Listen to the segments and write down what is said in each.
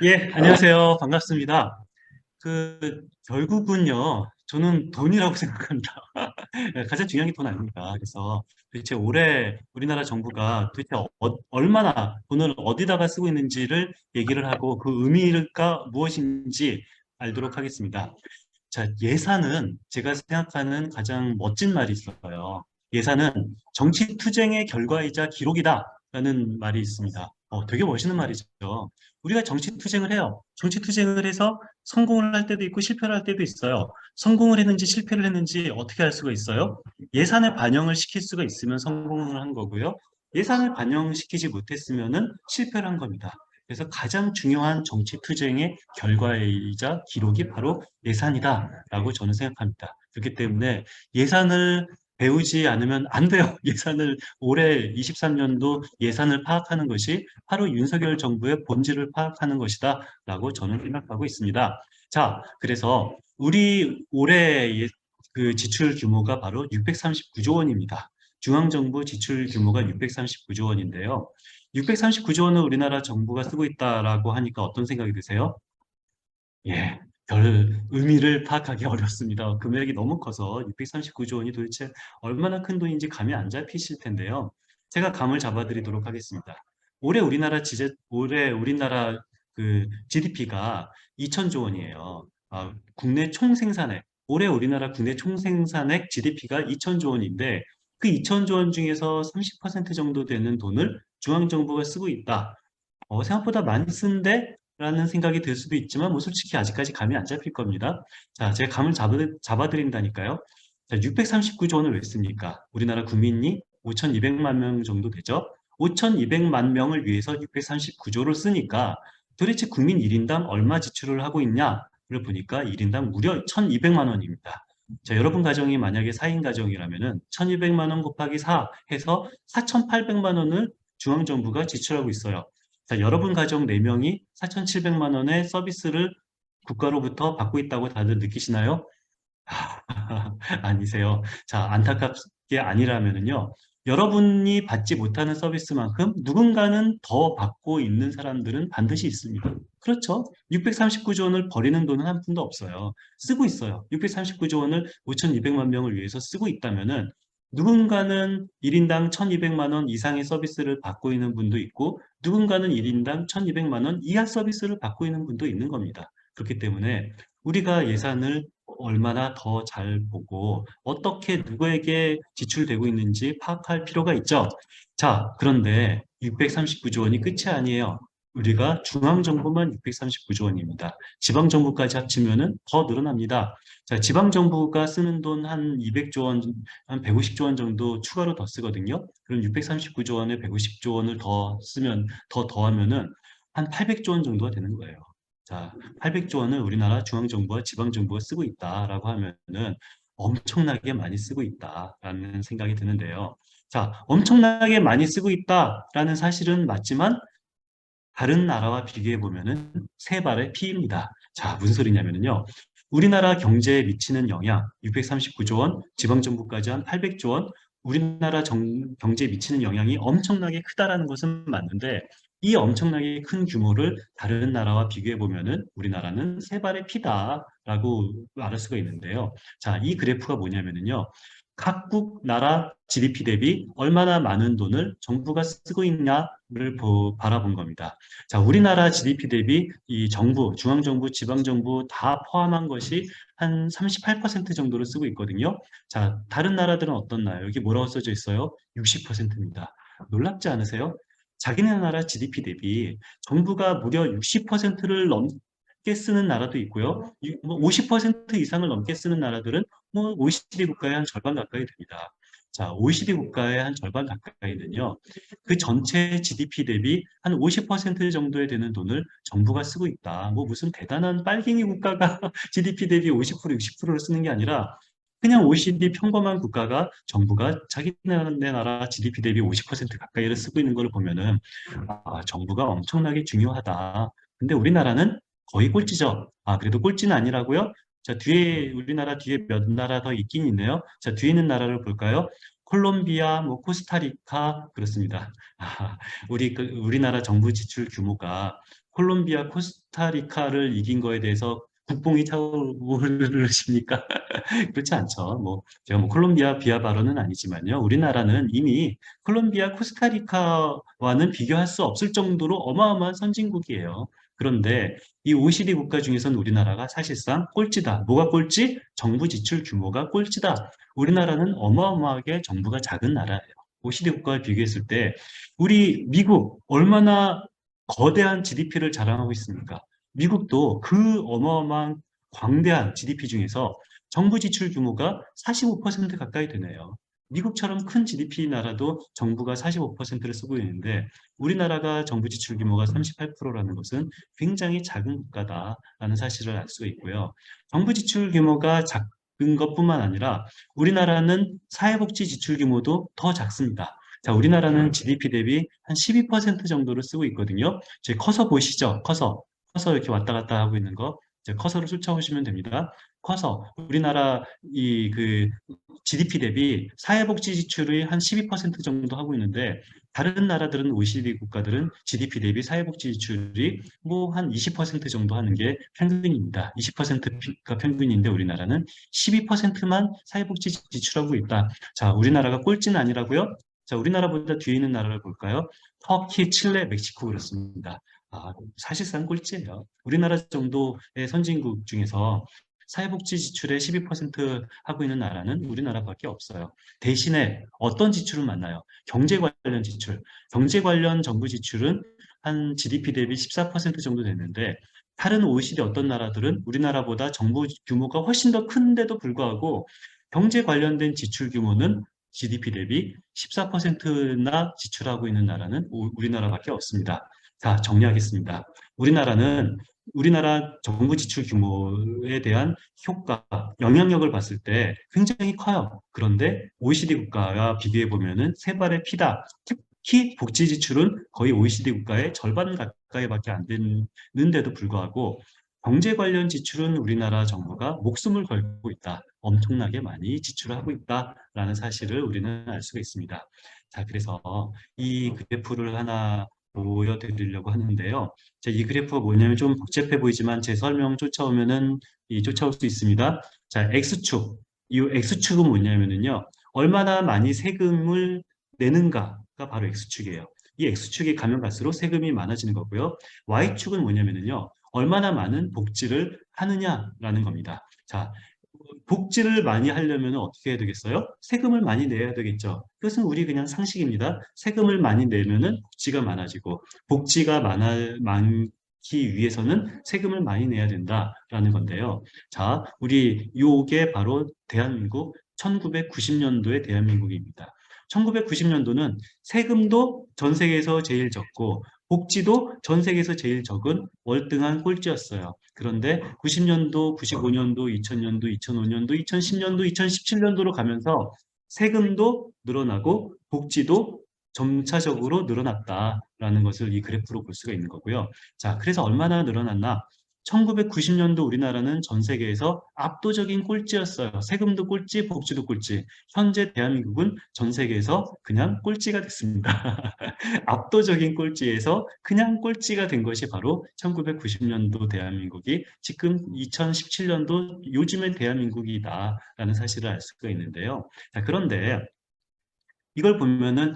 예, 안녕하세요. 반갑습니다. 결국은요, 저는 돈이라고 생각합니다. 예, 가장 중요한 게 돈 아닙니까? 그래서 도대체 올해 우리나라 정부가 도대체 얼마나 돈을 어디다가 쓰고 있는지를 얘기를 하고 그 의미가 무엇인지 알도록 하겠습니다. 자, 예산은 제가 생각하는 가장 멋진 말이 있어요. 예산은 정치 투쟁의 결과이자 기록이다라는 말이 있습니다. 되게 멋있는 말이죠. 우리가 정치 투쟁을 해요. 정치 투쟁을 해서 성공을 할 때도 있고 실패를 할 때도 있어요. 성공을 했는지 실패를 했는지 어떻게 할 수가 있어요? 예산을 반영을 시킬 수가 있으면 성공을 한 거고요. 예산을 반영시키지 못했으면은 실패를 한 겁니다. 그래서 가장 중요한 정치 투쟁의 결과이자 기록이 바로 예산이다라고 저는 생각합니다. 그렇기 때문에 예산을 배우지 않으면 안 돼요. 예산을 올해 23년도 예산을 파악하는 것이 바로 윤석열 정부의 본질을 파악하는 것이다라고 저는 생각하고 있습니다. 자, 그래서 우리 올해 그 지출 규모가 바로 639조 원입니다. 중앙정부 지출 규모가 639조 원인데요. 639조 원을 우리나라 정부가 쓰고 있다라고 하니까 어떤 생각이 드세요? 예, 별 의미를 파악하기 어렵습니다. 금액이 너무 커서 639조 원이 도대체 얼마나 큰 돈인지 감이 안 잡히실 텐데요. 제가 감을 잡아드리도록 하겠습니다. 올해 우리나라 그 GDP가 2천조 원이에요. 국내 총생산액, 올해 우리나라 국내 총생산액 GDP가 2천조 원인데 그 2천조 원 중에서 30% 정도 되는 돈을 중앙정부가 쓰고 있다. 생각보다 많이 쓴데? 라는 생각이 들 수도 있지만 뭐 솔직히 아직까지 감이 안 잡힐 겁니다. 자, 제가 감을 잡아드린다니까요. 자, 639조 원을 왜 씁니까? 우리나라 국민이 5,200만 명 정도 되죠? 5,200만 명을 위해서 639조를 쓰니까 도대체 국민 1인당 얼마 지출을 하고 있냐를 보니까 1인당 무려 1,200만 원입니다. 자, 여러분 가정이 만약에 4인 가정이라면은 1,200만 원 곱하기 4 해서 4,800만 원을 중앙정부가 지출하고 있어요. 자, 여러분 가족 4명이 4,700만 원의 서비스를 국가로부터 받고 있다고 다들 느끼시나요? 아니세요. 자, 안타깝게 아니라면은요. 여러분이 받지 못하는 서비스만큼 누군가는 더 받고 있는 사람들은 반드시 있습니다. 그렇죠? 639조 원을 버리는 돈은 한 푼도 없어요. 쓰고 있어요. 639조 원을 5,200만 명을 위해서 쓰고 있다면은 누군가는 1인당 1,200만 원 이상의 서비스를 받고 있는 분도 있고 누군가는 1인당 1,200만 원 이하 서비스를 받고 있는 분도 있는 겁니다. 그렇기 때문에 우리가 예산을 얼마나 더 잘 보고 어떻게 누구에게 지출되고 있는지 파악할 필요가 있죠. 자, 그런데 639조 원이 끝이 아니에요. 우리가 중앙정부만 639조 원입니다. 지방정부까지 합치면은 더 늘어납니다. 자, 지방정부가 쓰는 돈 한 200조 원, 한 150조 원 정도 추가로 더 쓰거든요. 그럼 639조 원에 150조 원을 더 쓰면, 더 더하면은 한 800조 원 정도가 되는 거예요. 자, 800조 원을 우리나라 중앙정부와 지방정부가 쓰고 있다라고 하면은 엄청나게 많이 쓰고 있다라는 생각이 드는데요. 자, 엄청나게 많이 쓰고 있다라는 사실은 맞지만 다른 나라와 비교해 보면은 세 발의 피입니다. 자, 무슨 소리냐면요. 우리나라 경제에 미치는 영향 639조 원, 지방정부까지 한 800조 원, 우리나라 경제에 미치는 영향이 엄청나게 크다라는 것은 맞는데 이 엄청나게 큰 규모를 다른 나라와 비교해 보면은 우리나라는 세 발의 피다라고 말할 수가 있는데요. 자, 이 그래프가 뭐냐면은요. 각국 나라 GDP 대비 얼마나 많은 돈을 정부가 쓰고 있냐를 바라본 겁니다. 자, 우리나라 GDP 대비 이 정부, 중앙정부, 지방정부 다 포함한 것이 한 38% 정도를 쓰고 있거든요. 자, 다른 나라들은 어떻나요? 여기 뭐라고 써져 있어요? 60%입니다. 놀랍지 않으세요? 자기네 나라 GDP 대비 정부가 무려 60%를 넘게 쓰는 나라도 있고요. 50% 이상을 넘게 쓰는 나라들은 뭐 OECD 국가의 한 절반 가까이 됩니다. 자, OECD 국가의 한 절반 가까이는요. 그 전체 GDP 대비 한 50% 정도에 되는 돈을 정부가 쓰고 있다. 뭐 무슨 대단한 빨갱이 국가가 GDP 대비 50%, 60%를 쓰는 게 아니라 그냥 OECD 평범한 국가가 정부가 자기네 나라 GDP 대비 50% 가까이를 쓰고 있는 걸 보면은 정부가 엄청나게 중요하다. 근데 우리나라는 거의 꼴찌죠. 그래도 꼴찌는 아니라고요? 자, 우리나라 뒤에 몇 나라 더 있긴 있네요. 자, 뒤에 있는 나라를 볼까요? 콜롬비아, 뭐 코스타리카 그렇습니다. 우리나라 정부 지출 규모가 콜롬비아, 코스타리카를 이긴 거에 대해서 국뽕이 차오르십니까? 그렇지 않죠. 뭐 제가 뭐 콜롬비아 비하 발언은 아니지만요. 우리나라는 이미 콜롬비아, 코스타리카와는 비교할 수 없을 정도로 어마어마한 선진국이에요. 그런데 이 OECD 국가 중에서는 우리나라가 사실상 꼴찌다. 뭐가 꼴찌? 정부 지출 규모가 꼴찌다. 우리나라는 어마어마하게 정부가 작은 나라예요. OECD 국가와 비교했을 때 우리 미국 얼마나 거대한 GDP를 자랑하고 있습니까? 미국도 그 어마어마한 광대한 GDP 중에서 정부 지출 규모가 45% 가까이 되네요. 미국처럼 큰 GDP 나라도 정부가 45%를 쓰고 있는데 우리나라가 정부 지출 규모가 38%라는 것은 굉장히 작은 국가다라는 사실을 알 수가 있고요. 정부 지출 규모가 작은 것뿐만 아니라 우리나라는 사회복지 지출 규모도 더 작습니다. 자, 우리나라는 GDP 대비 한 12% 정도를 쓰고 있거든요. 제 커서 보시죠. 커서 이렇게 왔다 갔다 하고 있는 거. 이제 커서를 쫓아오시면 됩니다. 커서 우리나라 그 GDP 대비 사회복지 지출이 한 12% 정도 하고 있는데 다른 나라들은 OECD 국가들은 GDP 대비 사회복지 지출이 뭐 한 20% 정도 하는 게 평균입니다. 20%가 평균인데 우리나라는 12%만 사회복지 지출하고 있다. 자, 우리나라가 꼴찌는 아니라고요? 자, 우리나라보다 뒤에 있는 나라를 볼까요? 터키, 칠레, 멕시코 그렇습니다. 사실상 꼴찌예요. 우리나라 정도의 선진국 중에서 사회복지 지출의 12% 하고 있는 나라는 우리나라밖에 없어요. 대신에 어떤 지출을 만나요? 경제 관련 지출. 경제 관련 정부 지출은 한 GDP 대비 14% 정도 되는데 다른 OECD 어떤 나라들은 우리나라보다 정부 규모가 훨씬 더 큰데도 불구하고 경제 관련된 지출 규모는 GDP 대비 14%나 지출하고 있는 나라는 우리나라밖에 없습니다. 자, 정리하겠습니다. 우리나라 정부 지출 규모에 대한 효과, 영향력을 봤을 때 굉장히 커요. 그런데 OECD 국가와 비교해 보면은 세 발의 피다. 특히 복지 지출은 거의 OECD 국가의 절반 가까이밖에 안 되는데도 불구하고 경제 관련 지출은 우리나라 정부가 목숨을 걸고 있다. 엄청나게 많이 지출하고 있다라는 사실을 우리는 알 수가 있습니다. 자, 그래서 이 그래프를 하나 보여드리려고 하는데요. 자, 이 그래프가 뭐냐면 좀 복잡해 보이지만 제 설명 쫓아오면은 쫓아올 수 있습니다. 자, X축. 이 X축은 뭐냐면은요. 얼마나 많이 세금을 내는가가 바로 X축이에요. 이 X축이 가면 갈수록 세금이 많아지는 거고요. Y축은 뭐냐면은요. 얼마나 많은 복지를 하느냐라는 겁니다. 자, 복지를 많이 하려면 어떻게 해야 되겠어요? 세금을 많이 내야 되겠죠. 그것은 우리 그냥 상식입니다. 세금을 많이 내면은 복지가 많아지고 복지가 많기 위해서는 세금을 많이 내야 된다라는 건데요. 자, 우리 요게 바로 대한민국 1990년도의 대한민국입니다. 1990년도는 세금도 전 세계에서 제일 적고 복지도 전 세계에서 제일 적은 월등한 꼴찌였어요. 그런데 90년도, 95년도, 2000년도, 2005년도, 2010년도, 2017년도로 가면서 세금도 늘어나고 복지도 점차적으로 늘어났다라는 것을 이 그래프로 볼 수가 있는 거고요. 자, 그래서 얼마나 늘어났나? 1990년도 우리나라는 전 세계에서 압도적인 꼴찌였어요. 세금도 꼴찌, 복지도 꼴찌. 현재 대한민국은 전 세계에서 그냥 꼴찌가 됐습니다. 압도적인 꼴찌에서 그냥 꼴찌가 된 것이 바로 1990년도 대한민국이 지금 2017년도 요즘의 대한민국이다라는 사실을 알 수가 있는데요. 자, 그런데 이걸 보면은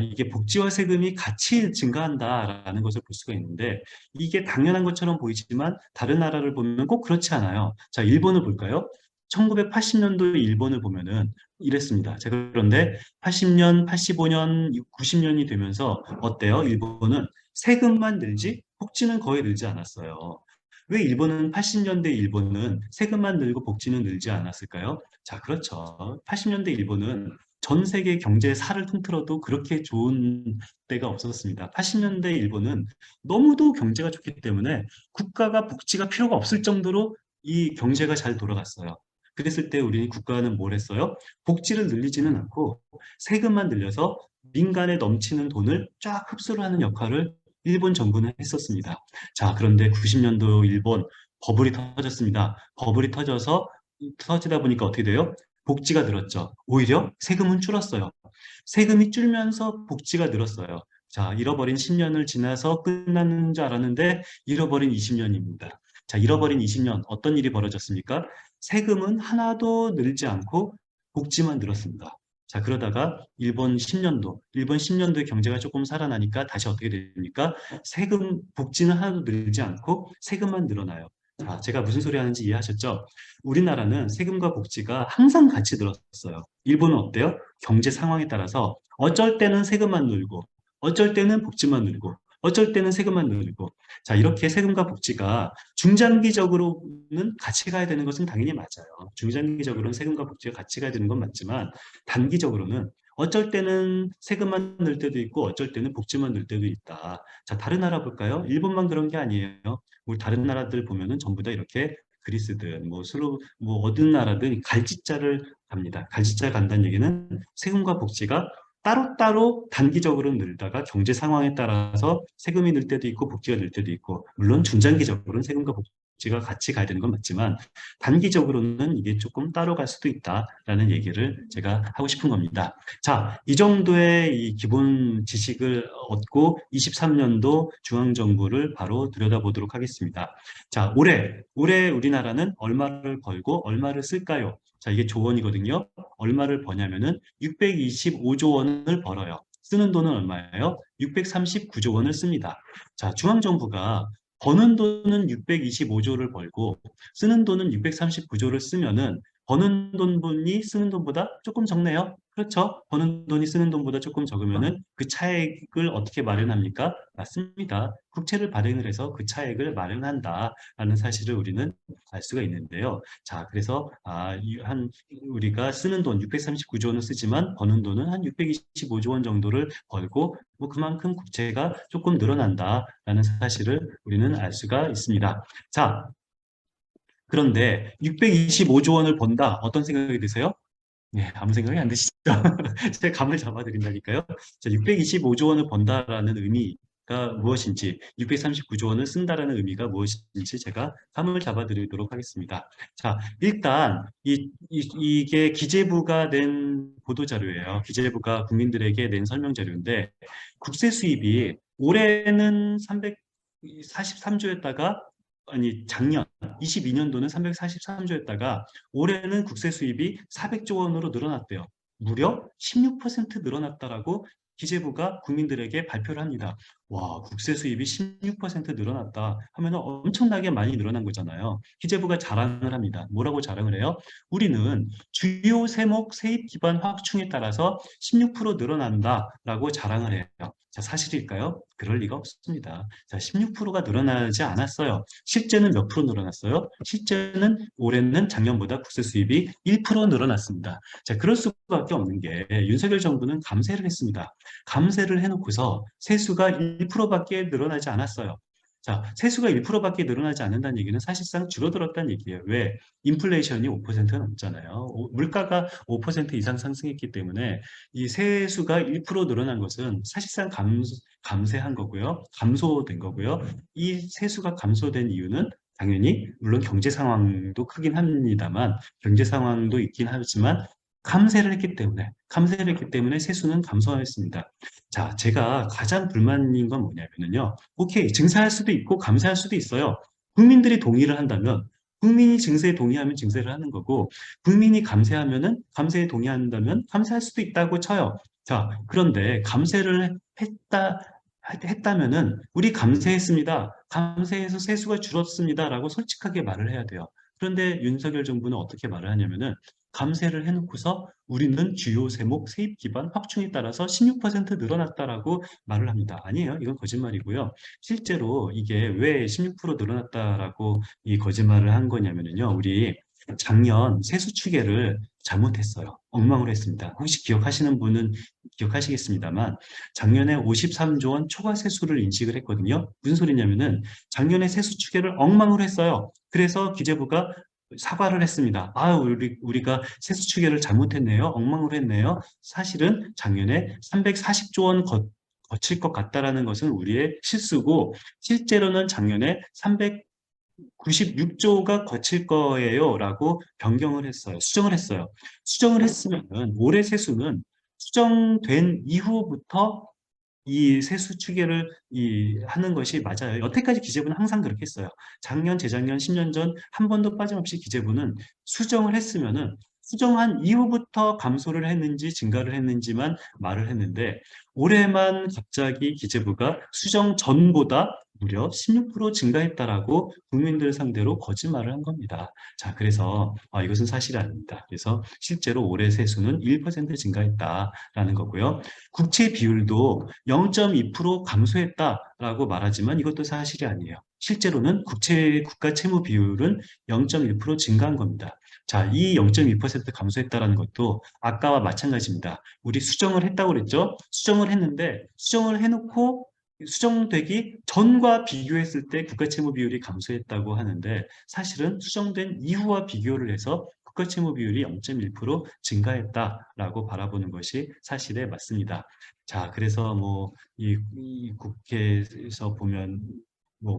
이게 복지와 세금이 같이 증가한다라는 것을 볼 수가 있는데 이게 당연한 것처럼 보이지만 다른 나라를 보면 꼭 그렇지 않아요. 자, 일본을 볼까요? 1980년도 일본을 보면은 이랬습니다. 자, 그런데 80년, 85년, 90년이 되면서 어때요? 일본은 세금만 늘지 복지는 거의 늘지 않았어요. 왜 일본은 80년대 일본은 세금만 늘고 복지는 늘지 않았을까요? 자, 그렇죠. 80년대 일본은 전 세계 경제 살을 통틀어도 그렇게 좋은 때가 없었습니다. 80년대 일본은 너무도 경제가 좋기 때문에 국가가 복지가 필요가 없을 정도로 이 경제가 잘 돌아갔어요. 그랬을 때 우리 국가는 뭘 했어요? 복지를 늘리지는 않고 세금만 늘려서 민간에 넘치는 돈을 쫙 흡수를 하는 역할을 일본 정부는 했었습니다. 자, 그런데 90년도 일본 버블이 터졌습니다. 버블이 터지다 보니까 어떻게 돼요? 복지가 늘었죠. 오히려 세금은 줄었어요. 세금이 줄면서 복지가 늘었어요. 자, 잃어버린 10년을 지나서 끝나는 줄 알았는데 잃어버린 20년입니다. 자, 잃어버린 20년 어떤 일이 벌어졌습니까? 세금은 하나도 늘지 않고 복지만 늘었습니다. 자, 그러다가 일본 10년도의 경제가 조금 살아나니까 다시 어떻게 됩니까? 복지는 하나도 늘지 않고 세금만 늘어나요. 자, 제가 무슨 소리 하는지 이해하셨죠? 우리나라는 세금과 복지가 항상 같이 늘었어요. 일본은 어때요? 경제 상황에 따라서 어쩔 때는 세금만 늘고, 어쩔 때는 복지만 늘고, 어쩔 때는 세금만 늘고. 자, 이렇게 세금과 복지가 중장기적으로는 같이 가야 되는 것은 당연히 맞아요. 중장기적으로는 세금과 복지가 같이 가야 되는 건 맞지만, 단기적으로는 어쩔 때는 세금만 늘 때도 있고, 어쩔 때는 복지만 늘 때도 있다. 자, 다른 나라 볼까요? 일본만 그런 게 아니에요. 우리 다른 나라들 보면은 전부 다 이렇게 그리스든 뭐 어떤 나라든 갈짓자를 갑니다. 갈짓자 간다는 얘기는 세금과 복지가 따로따로 단기적으로 늘다가 경제 상황에 따라서 세금이 늘 때도 있고 복지가 늘 때도 있고, 물론 중장기적으로는 세금과 복지가 같이 가야 되는 건 맞지만 단기적으로는 이게 조금 따로 갈 수도 있다라는 얘기를 제가 하고 싶은 겁니다. 자, 이 정도의 이 기본 지식을 얻고 23년도 중앙정부를 바로 들여다보도록 하겠습니다. 자, 올해 우리나라는 얼마를 벌고 얼마를 쓸까요? 자, 이게 조원이거든요. 얼마를 버냐면은 625조 원을 벌어요. 쓰는 돈은 얼마예요? 639조 원을 씁니다. 자, 중앙정부가 버는 돈은 625조를 벌고 쓰는 돈은 639조를 쓰면은 버는 돈분이 쓰는 돈보다 조금 적네요. 그렇죠? 버는 돈이 쓰는 돈보다 조금 적으면은 그 차액을 어떻게 마련합니까? 맞습니다. 국채를 발행을 해서 그 차액을 마련한다라는 사실을 우리는 알 수가 있는데요. 자, 그래서 우리가 쓰는 돈 639조 원을 쓰지만 버는 돈은 한 625조 원 정도를 벌고 뭐 그만큼 국채가 조금 늘어난다라는 사실을 우리는 알 수가 있습니다. 자, 그런데 625조 원을 번다. 어떤 생각이 드세요? 네, 아무 생각이 안 드시죠? 제가 감을 잡아드린다니까요. 자, 625조 원을 번다라는 의미가 무엇인지, 639조 원을 쓴다라는 의미가 무엇인지 제가 감을 잡아드리도록 하겠습니다. 자, 일단 이게 기재부가 낸 보도자료예요. 기재부가 국민들에게 낸 설명자료인데 국세 수입이 올해는 343조였다가 작년 22년도는 343조였다가 올해는 국세 수입이 400조 원으로 늘어났대요. 무려 16% 늘어났다라고 기재부가 국민들에게 발표를 합니다. 와, 국세 수입이 16% 늘어났다 하면 엄청나게 많이 늘어난 거잖아요. 기재부가 자랑을 합니다. 뭐라고 자랑을 해요? 우리는 주요 세목 세입 기반 확충에 따라서 16% 늘어난다라고 자랑을 해요. 자, 사실일까요? 그럴 리가 없습니다. 자, 16%가 늘어나지 않았어요. 실제는 몇 프로 늘어났어요? 실제는 올해는 작년보다 국세 수입이 1% 늘어났습니다. 자, 그럴 수밖에 없는 게 윤석열 정부는 감세를 했습니다. 감세를 해놓고서 세수가 1%밖에 늘어나지 않았어요. 자, 세수가 1%밖에 늘어나지 않는다는 얘기는 사실상 줄어들었다는 얘기예요. 왜? 인플레이션이 5%가 넘잖아요. 물가가 5% 이상 상승했기 때문에 이 세수가 1% 늘어난 것은 사실상 감세한 거고요. 감소된 거고요. 이 세수가 감소된 이유는 당연히 물론 경제 상황도 크긴 합니다만 경제 상황도 있긴 하지만 감세를 했기 때문에 세수는 감소했습니다. 자, 제가 가장 불만인 건 뭐냐면요. 오케이, 증세할 수도 있고 감세할 수도 있어요. 국민들이 동의를 한다면 국민이 증세에 동의하면 증세를 하는 거고 국민이 감세하면은 감세에 동의한다면 감세할 수도 있다고 쳐요. 자, 그런데 감세를 했다면은 우리 감세했습니다. 감세해서 세수가 줄었습니다라고 솔직하게 말을 해야 돼요. 그런데 윤석열 정부는 어떻게 말을 하냐면은 감세를 해놓고서 우리는 주요 세목 세입 기반 확충에 따라서 16% 늘어났다라고 말을 합니다. 아니에요. 이건 거짓말이고요. 실제로 이게 왜 16% 늘어났다라고 이 거짓말을 한 거냐면요. 우리 작년 세수 추계를 잘못했어요. 엉망으로 했습니다. 혹시 기억하시는 분은 기억하시겠습니다만 작년에 53조 원 초과 세수를 인식을 했거든요. 무슨 소리냐면은 작년에 세수 추계를 엉망으로 했어요. 그래서 기재부가 사과를 했습니다. 우리가 세수 추계를 잘못했네요. 엉망으로 했네요. 사실은 작년에 340조 원 거칠 것 같다라는 것은 우리의 실수고 실제로는 작년에 96조가 거칠 거예요라고 변경을 했어요. 수정을 했어요. 수정을 했으면은 올해 세수는 수정된 이후부터 이 세수 추계를 하는 것이 맞아요. 여태까지 기재부는 항상 그렇게 했어요. 작년, 재작년, 10년 전 한 번도 빠짐없이 기재부는 수정을 했으면은 수정한 이후부터 감소를 했는지 증가를 했는지만 말을 했는데 올해만 갑자기 기재부가 수정 전보다 무려 16% 증가했다라고 국민들 상대로 거짓말을 한 겁니다. 자, 그래서 이것은 사실이 아닙니다. 그래서 실제로 올해 세수는 1% 증가했다라는 거고요. 국채 비율도 0.2% 감소했다라고 말하지만 이것도 사실이 아니에요. 실제로는 국가 채무 비율은 0.1% 증가한 겁니다. 자, 이 0.2% 감소했다라는 것도 아까와 마찬가지입니다. 우리 수정을 했다고 그랬죠? 수정을 했는데 수정을 해놓고 수정되기 전과 비교했을 때 국가 채무 비율이 감소했다고 하는데 사실은 수정된 이후와 비교를 해서 국가 채무 비율이 0.1% 증가했다라고 바라보는 것이 사실에 맞습니다. 자, 그래서 뭐 이 국회에서 보면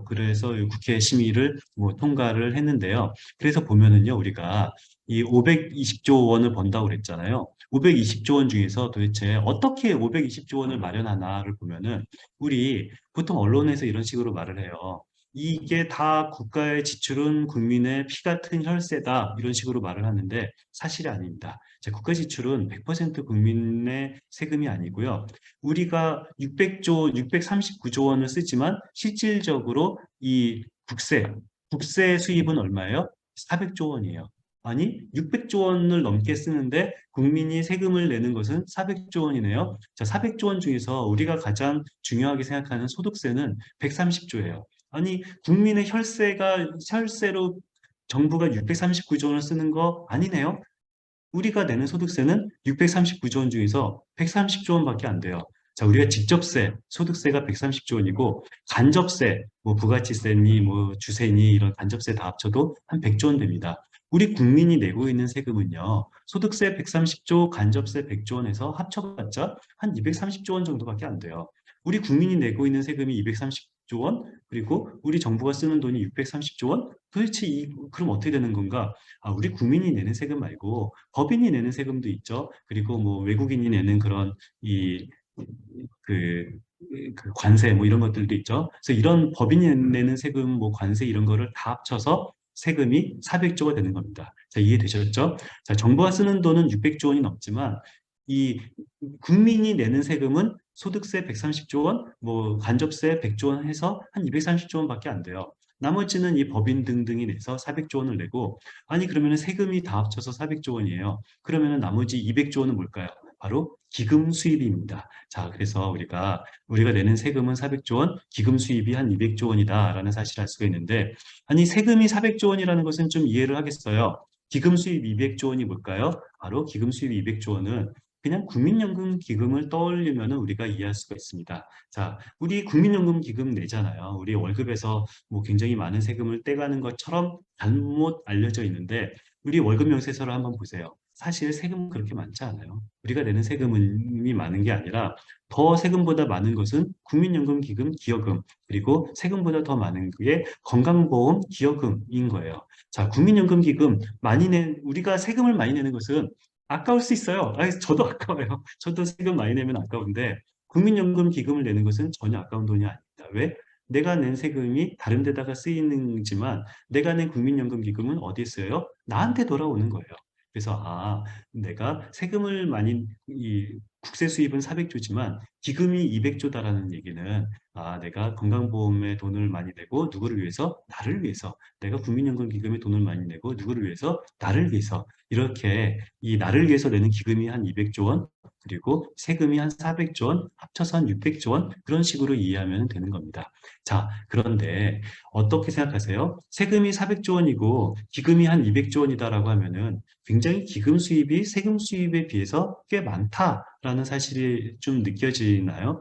그래서 이 국회 심의를 통과를 했는데요. 그래서 보면은요, 우리가 이 520조 원을 번다고 그랬잖아요. 520조 원 중에서 도대체 어떻게 520조 원을 마련하나를 보면은 우리 보통 언론에서 이런 식으로 말을 해요. 이게 다 국가의 지출은 국민의 피 같은 혈세다 이런 식으로 말을 하는데 사실이 아닙니다. 자, 국가 지출은 100% 국민의 세금이 아니고요. 우리가 639조 원을 쓰지만 실질적으로 이 국세 수입은 얼마예요? 400조 원이에요. 아니, 600조 원을 넘게 쓰는데 국민이 세금을 내는 것은 400조 원이네요. 자, 400조 원 중에서 우리가 가장 중요하게 생각하는 소득세는 130조예요. 아니, 국민의 혈세로 정부가 639조 원을 쓰는 거 아니네요. 우리가 내는 소득세는 639조 원 중에서 130조 원밖에 안 돼요. 자, 우리가 직접세, 소득세가 130조 원이고 간접세, 부가치세니 주세니 이런 간접세 다 합쳐도 한 100조 원 됩니다. 우리 국민이 내고 있는 세금은요. 소득세 130조, 간접세 100조 원에서 합쳐봤자 한 230조 원 정도밖에 안 돼요. 우리 국민이 내고 있는 세금이 230조 원, 그리고 우리 정부가 쓰는 돈이 630조 원? 도대체 그럼 어떻게 되는 건가? 우리 국민이 내는 세금 말고 법인이 내는 세금도 있죠. 그리고 외국인이 내는 그런 이 그, 그 관세 이런 것들도 있죠. 그래서 이런 법인이 내는 세금 관세 이런 거를 다 합쳐서 세금이 400조가 되는 겁니다. 자, 이해되셨죠? 자, 정부가 쓰는 돈은 600조 원이 넘지만 이 국민이 내는 세금은 소득세 130조 원, 간접세 100조 원 해서 한 230조 원밖에 안 돼요. 나머지는 이 법인 등등이 내서 400조 원을 내고 아니 그러면 세금이 다 합쳐서 400조 원이에요. 그러면 나머지 200조 원은 뭘까요? 바로 기금 수입입니다. 자, 그래서 우리가 내는 세금은 400조 원, 기금 수입이 한 200조 원이다라는 사실을 알 수가 있는데 아니 세금이 400조 원이라는 것은 좀 이해를 하겠어요. 기금 수입 200조 원이 뭘까요? 바로 기금 수입 200조 원은 그냥 국민연금 기금을 떠올리면 우리가 이해할 수가 있습니다. 자, 우리 국민연금 기금 내잖아요. 우리 월급에서 굉장히 많은 세금을 떼가는 것처럼 잘못 알려져 있는데 우리 월급 명세서를 한번 보세요. 사실 세금은 그렇게 많지 않아요. 우리가 내는 세금이 많은 게 아니라 더 세금보다 많은 것은 국민연금 기금, 기여금 그리고 세금보다 더 많은 게 건강보험, 기여금인 거예요. 자, 국민연금 기금 우리가 세금을 많이 내는 것은 아까울 수 있어요. 저도 아까워요. 저도 세금 많이 내면 아까운데 국민연금 기금을 내는 것은 전혀 아까운 돈이 아닙니다. 왜? 내가 낸 세금이 다른 데다가 쓰이는지만 내가 낸 국민연금 기금은 어디에 쓰여요? 나한테 돌아오는 거예요. 그래서 내가 세금을 국세 수입은 400조지만 기금이 200조다라는 얘기는 내가 건강보험에 돈을 많이 내고 누구를 위해서? 나를 위해서. 내가 국민연금 기금에 돈을 많이 내고 누구를 위해서? 나를 위해서. 이렇게 이 나를 위해서 내는 기금이 한 200조 원, 그리고 세금이 한 400조 원, 합쳐서 한 600조 원 그런 식으로 이해하면 되는 겁니다. 자, 그런데 어떻게 생각하세요? 세금이 400조 원이고 기금이 한 200조 원이다라고 하면은 굉장히 기금 수입이 세금 수입에 비해서 꽤 많다라는 사실이 좀 느껴지나요?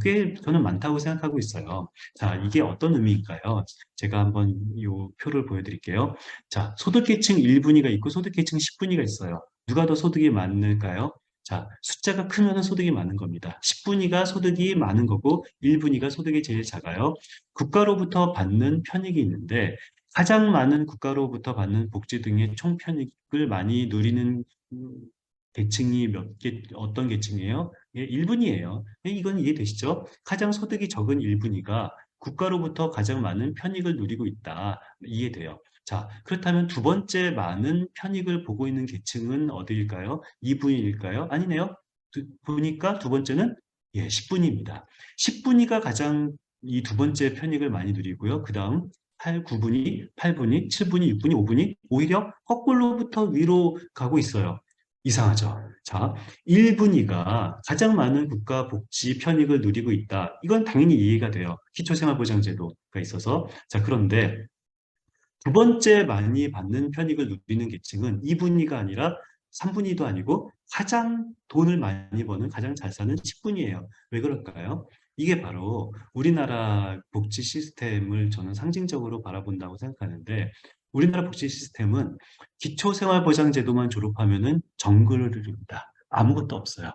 꽤 저는 많다고 생각하고 있어요. 자, 이게 어떤 의미일까요? 제가 한번 이 표를 보여드릴게요. 자, 소득계층 1분위가 있고 소득계층 10분위가 있어요. 누가 더 소득이 많을까요? 자, 숫자가 크면 소득이 많은 겁니다. 10분위가 소득이 많은 거고 1분위가 소득이 제일 작아요. 국가로부터 받는 편익이 있는데 가장 많은 국가로부터 받는 복지 등의 총편익을 많이 누리는 계층이 어떤 계층이에요? 예, 1분위예요. 이건 이해되시죠? 가장 소득이 적은 1분위가 국가로부터 가장 많은 편익을 누리고 있다. 이해돼요. 자, 그렇다면 두 번째 많은 편익을 보고 있는 계층은 어디일까요? 2분위일까요? 아니네요. 보니까 두 번째는 예, 10분위입니다. 10분위가 가장 이 두 번째 편익을 많이 누리고요. 그 다음 8, 9분위, 8분위, 7분위, 6분위, 5분위 오히려 거꾸로부터 위로 가고 있어요. 이상하죠? 자, 1분위가 가장 많은 국가 복지 편익을 누리고 있다. 이건 당연히 이해가 돼요. 기초생활보장제도가 있어서. 자, 그런데 두 번째 많이 받는 편익을 누리는 계층은 2분위가 아니라 3분위도 아니고 가장 돈을 많이 버는 가장 잘 사는 10분위예요. 왜 그럴까요? 이게 바로 우리나라 복지 시스템을 저는 상징적으로 바라본다고 생각하는데 우리나라 복지 시스템은 기초생활보장제도만 졸업하면은 정글을 이룹니다. 아무것도 없어요.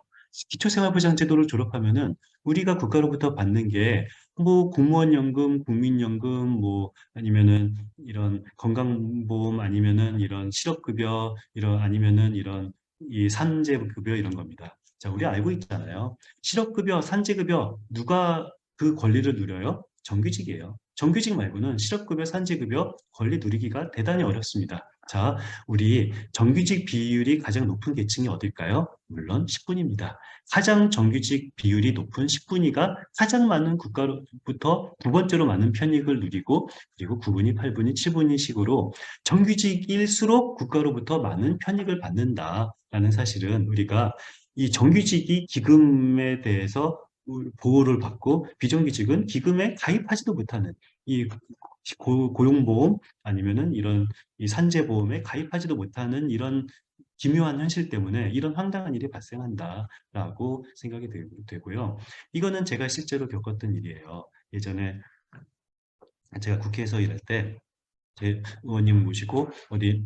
기초생활보장제도를 졸업하면은 우리가 국가로부터 받는 게 뭐 공무원연금, 국민연금, 뭐 아니면은 이런 건강보험 아니면은 이런 실업급여 이런 아니면은 이런 이 산재급여 이런 겁니다. 자, 우리 알고 있잖아요. 실업급여, 산재급여 누가 그 권리를 누려요? 정규직이에요. 정규직 말고는 실업급여, 산재급여 권리 누리기가 대단히 어렵습니다. 자, 우리 정규직 비율이 가장 높은 계층이 어딜까요? 물론 10분입니다. 가장 정규직 비율이 높은 10분위가 가장 많은 국가로부터 두 번째로 많은 편익을 누리고 그리고 9분위, 8분위, 7분위 식으로 정규직일수록 국가로부터 많은 편익을 받는다라는 사실은 우리가 이 정규직이 기금에 대해서 보호를 받고 비정규직은 기금에 가입하지도 못하는 이 고용보험 아니면은 이런 이 산재보험에 가입하지도 못하는 이런 기묘한 현실 때문에 이런 황당한 일이 발생한다라고 생각이 되고요. 이거는 제가 실제로 겪었던 일이에요. 예전에 제가 국회에서 일할 때 제 의원님 모시고 어디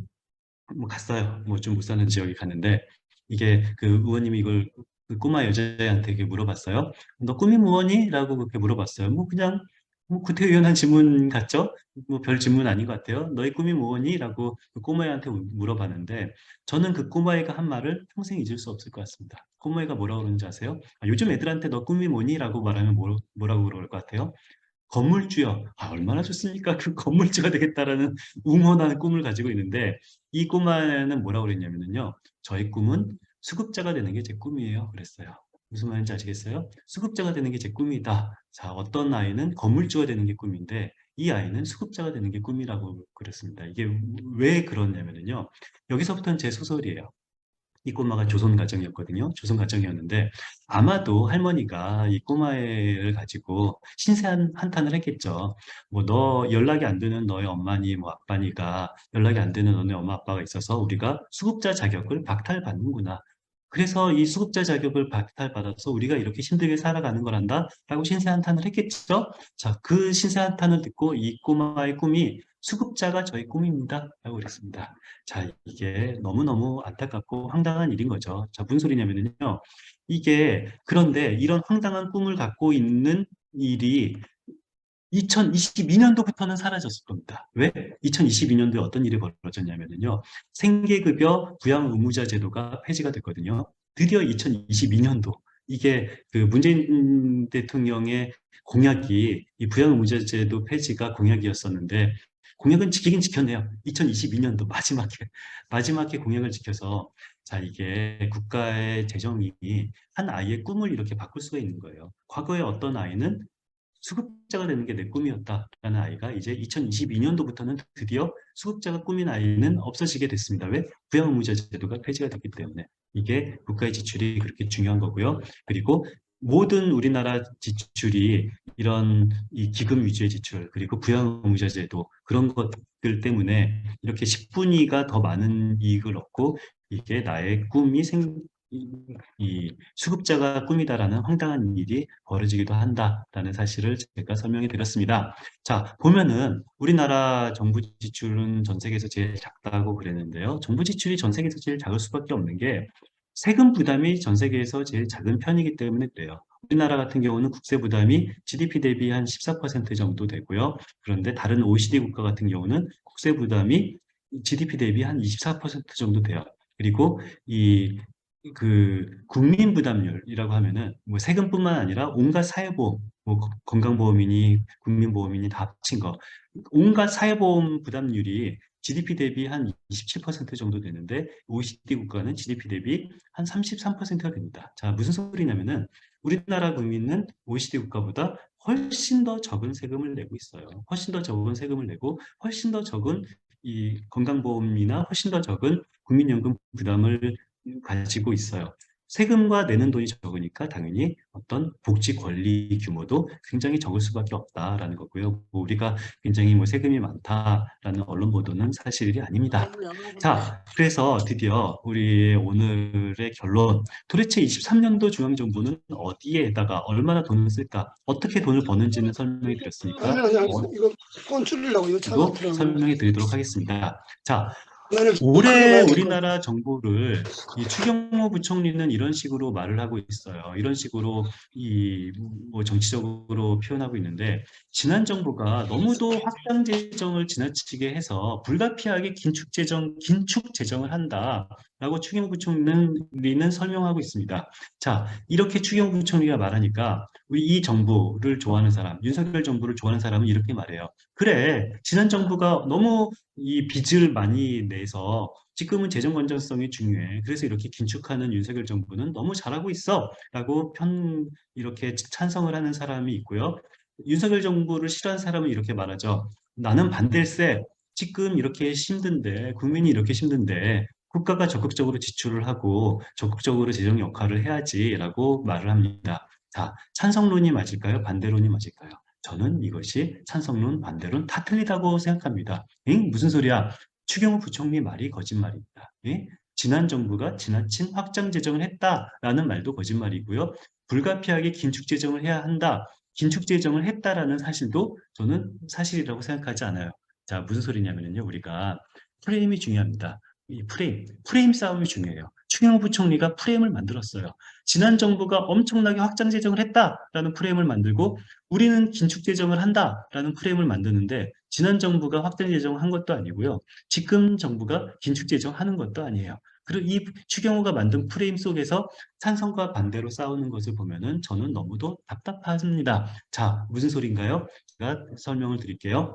뭐 갔어요. 뭐 좀 못 사는 지역에 갔는데 이게 그 의원님이 이걸 그 꼬마 여자애한테 이렇게 물어봤어요. 너 꿈이 뭐니? 라고 그렇게 물어봤어요. 뭐 그냥 뭐 구태의연한 질문 같죠? 뭐 별 질문 아닌 것 같아요. 너의 꿈이 뭐니? 라고 그 꼬마애한테 물어봤는데 저는 그 꼬마애가 한 말을 평생 잊을 수 없을 것 같습니다. 꼬마애가 뭐라고 그러는지 아세요? 아, 요즘 애들한테 너 꿈이 뭐니? 라고 말하면 뭐라고 그럴 것 같아요? 건물주요. 아, 얼마나 좋습니까? 그 건물주가 되겠다라는 웅혼한 꿈을 가지고 있는데 이 꼬마는 뭐라고 그랬냐면요. 저의 꿈은 수급자가 되는 게 제 꿈이에요. 그랬어요. 무슨 말인지 아시겠어요? 수급자가 되는 게 제 꿈이다. 자, 어떤 아이는 건물주가 되는 게 꿈인데 이 아이는 수급자가 되는 게 꿈이라고 그랬습니다. 이게 왜 그러냐면요. 여기서부터는 제 소설이에요. 이 꼬마가 조선 가정이었거든요. 조선 가정이었는데 아마도 할머니가 이 꼬마애를 가지고 한탄을 했겠죠. 뭐 너 연락이 안 되는 너의 엄마니 뭐 아빠니가 연락이 안 되는 너네 엄마 아빠가 있어서 우리가 수급자 자격을 박탈받는구나. 그래서 이 수급자 자격을 박탈받아서 우리가 이렇게 힘들게 살아가는 거란다 라고 신세한탄을 했겠죠. 자, 그 신세한탄을 듣고 이 꼬마의 꿈이 수급자가 저의 꿈입니다 라고 그랬습니다. 자, 이게 너무너무 안타깝고 황당한 일인 거죠. 자, 무슨 소리냐면요. 이게, 그런데 이런 황당한 꿈을 갖고 있는 일이 2022년도부터는 사라졌을 겁니다. 왜? 2022년도에 어떤 일이 벌어졌냐면요. 생계급여 부양의무자 제도가 폐지가 됐거든요. 드디어 2022년도. 이게 그 문재인 대통령의 공약이 이 부양의무자 제도 폐지가 공약이었었는데 공약은 지키긴 지켰네요. 2022년도 마지막에 공약을 지켜서 자, 이게 국가의 재정이 한 아이의 꿈을 이렇게 바꿀 수가 있는 거예요. 과거에 어떤 아이는 수급자가 되는 게 내 꿈이었다라는 아이가 이제 2022년도부터는 드디어 수급자가 꿈인 아이는 없어지게 됐습니다. 왜? 부양의무자 제도가 폐지가 됐기 때문에. 이게 국가의 지출이 그렇게 중요한 거고요. 그리고 모든 우리나라 지출이 이런 이 기금 위주의 지출 그리고 부양의무자 제도 그런 것들 때문에 이렇게 10분위가 더 많은 이익을 얻고 이게 나의 꿈이 이 수급자가 꿈이다라는 황당한 일이 벌어지기도 한다라는 사실을 제가 설명해 드렸습니다. 자, 보면은 우리나라 정부 지출은 전 세계에서 제일 작다고 그랬는데요. 정부 지출이 전 세계에서 제일 작을 수밖에 없는 게 세금 부담이 전 세계에서 제일 작은 편이기 때문에 그래요. 우리나라 같은 경우는 국세 부담이 GDP 대비 한 14% 정도 되고요. 그런데 다른 OECD 국가 같은 경우는 국세 부담이 GDP 대비 한 24% 정도 돼요. 그리고 이 국민 부담률이라고 하면은 뭐 세금뿐만 아니라 온갖 사회보험, 뭐 건강보험이니 국민보험이니 다 합친 거, 온갖 사회보험 부담률이 GDP 대비 한 27% 정도 되는데 OECD 국가는 GDP 대비 한 33%가 됩니다. 자, 무슨 소리냐면은 우리나라 국민은 OECD 국가보다 훨씬 더 적은 세금을 내고 있어요. 훨씬 더 적은 세금을 내고 훨씬 더 적은 이 건강보험이나 훨씬 더 적은 국민연금 부담을 가지고 있어요. 세금과 내는 돈이 적으니까 당연히 어떤 복지 권리 규모도 굉장히 적을 수밖에 없다라는 거고요. 뭐 우리가 굉장히 뭐 세금이 많다라는 언론 보도는 사실이 아닙니다. 자, 그래서 드디어 우리 오늘의 결론. 도대체 23년도 중앙정부는 어디에다가 얼마나 돈을 쓸까? 어떻게 돈을 버는지는 설명해 드렸으니까 아니, 이거 폰 줄이려고 이거 차가 그리고 설명해 드리도록 하겠습니다. 자, 나는 올해 우리나라 정부를 이 추경호 부총리는 이런 식으로 말을 하고 있어요. 이런 식으로 이 뭐 정치적으로 표현하고 있는데 지난 정부가 너무도 확장 재정을 지나치게 해서 불가피하게 긴축 재정을 한다라고 추경호 부총리는 설명하고 있습니다. 자, 이렇게 추경호 부총리가 말하니까 우리 이 정부를 좋아하는 사람, 윤석열 정부를 좋아하는 사람은 이렇게 말해요. 그래, 지난 정부가 너무 이 빚을 많이 내서 지금은 재정 건전성이 중요해. 그래서 이렇게 긴축하는 윤석열 정부는 너무 잘하고 있어. 라고 이렇게 찬성을 하는 사람이 있고요. 윤석열 정부를 싫어하는 사람은 이렇게 말하죠. 나는 반댈세. 지금 이렇게 힘든데, 국민이 이렇게 힘든데, 국가가 적극적으로 지출을 하고 적극적으로 재정 역할을 해야지라고 말을 합니다. 자, 찬성론이 맞을까요? 반대론이 맞을까요? 저는 이것이 찬성론, 반대론 다 틀리다고 생각합니다. 응? 무슨 소리야? 추경호 부총리 말이 거짓말입니다. 예? 지난 정부가 지나친 확장 재정을 했다라는 말도 거짓말이고요. 불가피하게 긴축 재정을 해야 한다. 긴축 재정을 했다라는 사실도 저는 사실이라고 생각하지 않아요. 자, 무슨 소리냐면요. 우리가 프레임이 중요합니다. 이 프레임 싸움이 중요해요. 추경호 부총리가 프레임을 만들었어요. 지난 정부가 엄청나게 확장 재정을 했다라는 프레임을 만들고 우리는 긴축 재정을 한다라는 프레임을 만드는데 지난 정부가 확장 재정을 한 것도 아니고요. 지금 정부가 긴축 재정하는 것도 아니에요. 그리고 이 추경호가 만든 프레임 속에서 찬성과 반대로 싸우는 것을 보면은 저는 너무도 답답합니다. 자, 무슨 소리인가요? 제가 설명을 드릴게요.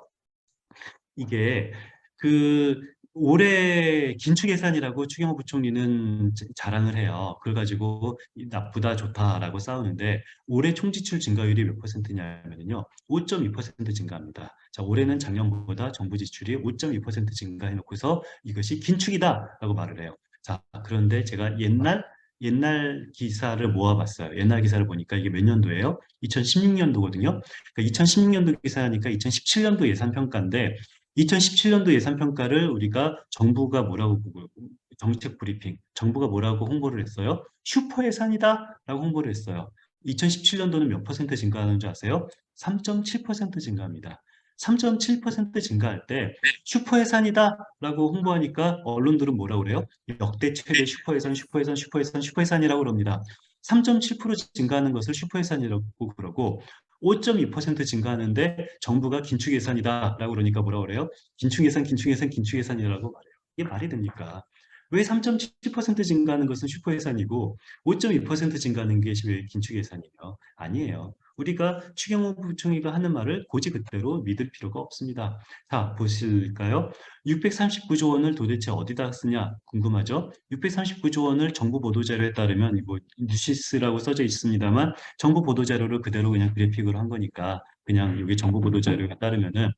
이게 그 올해 긴축 예산이라고 추경호 부총리는 자랑을 해요. 그래 가지고 나쁘다 좋다라고 싸우는데 올해 총지출 증가율이 몇 퍼센트냐면요. 5.2% 증가합니다. 자, 올해는 작년보다 정부 지출이 5.2% 증가해 놓고서 이것이 긴축이다라고 말을 해요. 자, 그런데 제가 옛날 기사를 모아봤어요. 옛날 기사를 보니까 이게 몇 년도예요? 2016년도거든요. 그러니까 2016년도 기사니까 2017년도 예산평가인데 2017년도 예산평가를 우리가 정부가 정책 브리핑, 정부가 뭐라고 홍보를 했어요? 슈퍼 예산이다 라고 홍보를 했어요. 2017년도는 몇 퍼센트 증가하는 줄 아세요? 3.7% 증가합니다. 3.7% 증가할 때 슈퍼 예산이다 라고 홍보하니까 언론들은 뭐라고 그래요? 역대 최대 슈퍼 예산, 슈퍼 예산, 슈퍼 예산, 슈퍼 예산이라고 그럽니다. 3.7% 증가하는 것을 슈퍼 예산이라고 그러고 5.2% 증가하는데 정부가 긴축 예산이다라고 그러니까 뭐라고 그래요? 긴축 예산, 긴축 예산, 긴축 예산이라고 말해요. 이게 말이 됩니까? 왜 3.7% 증가하는 것은 슈퍼 예산이고 5.2% 증가하는 게 왜 긴축 예산이에요? 아니에요. 우리가 추경호 부총리가 하는 말을 고지그대로 믿을 필요가 없습니다. 자, 보실까요? 639조 원을 도대체 어디다 쓰냐 궁금하죠? 639조 원을 정부 보도자료에 따르면 뭐 뉴시스라고 써져 있습니다만 정부 보도자료를 그대로 그냥 그래픽으로 한 거니까 그냥 여기 정부 보도자료에 따르면은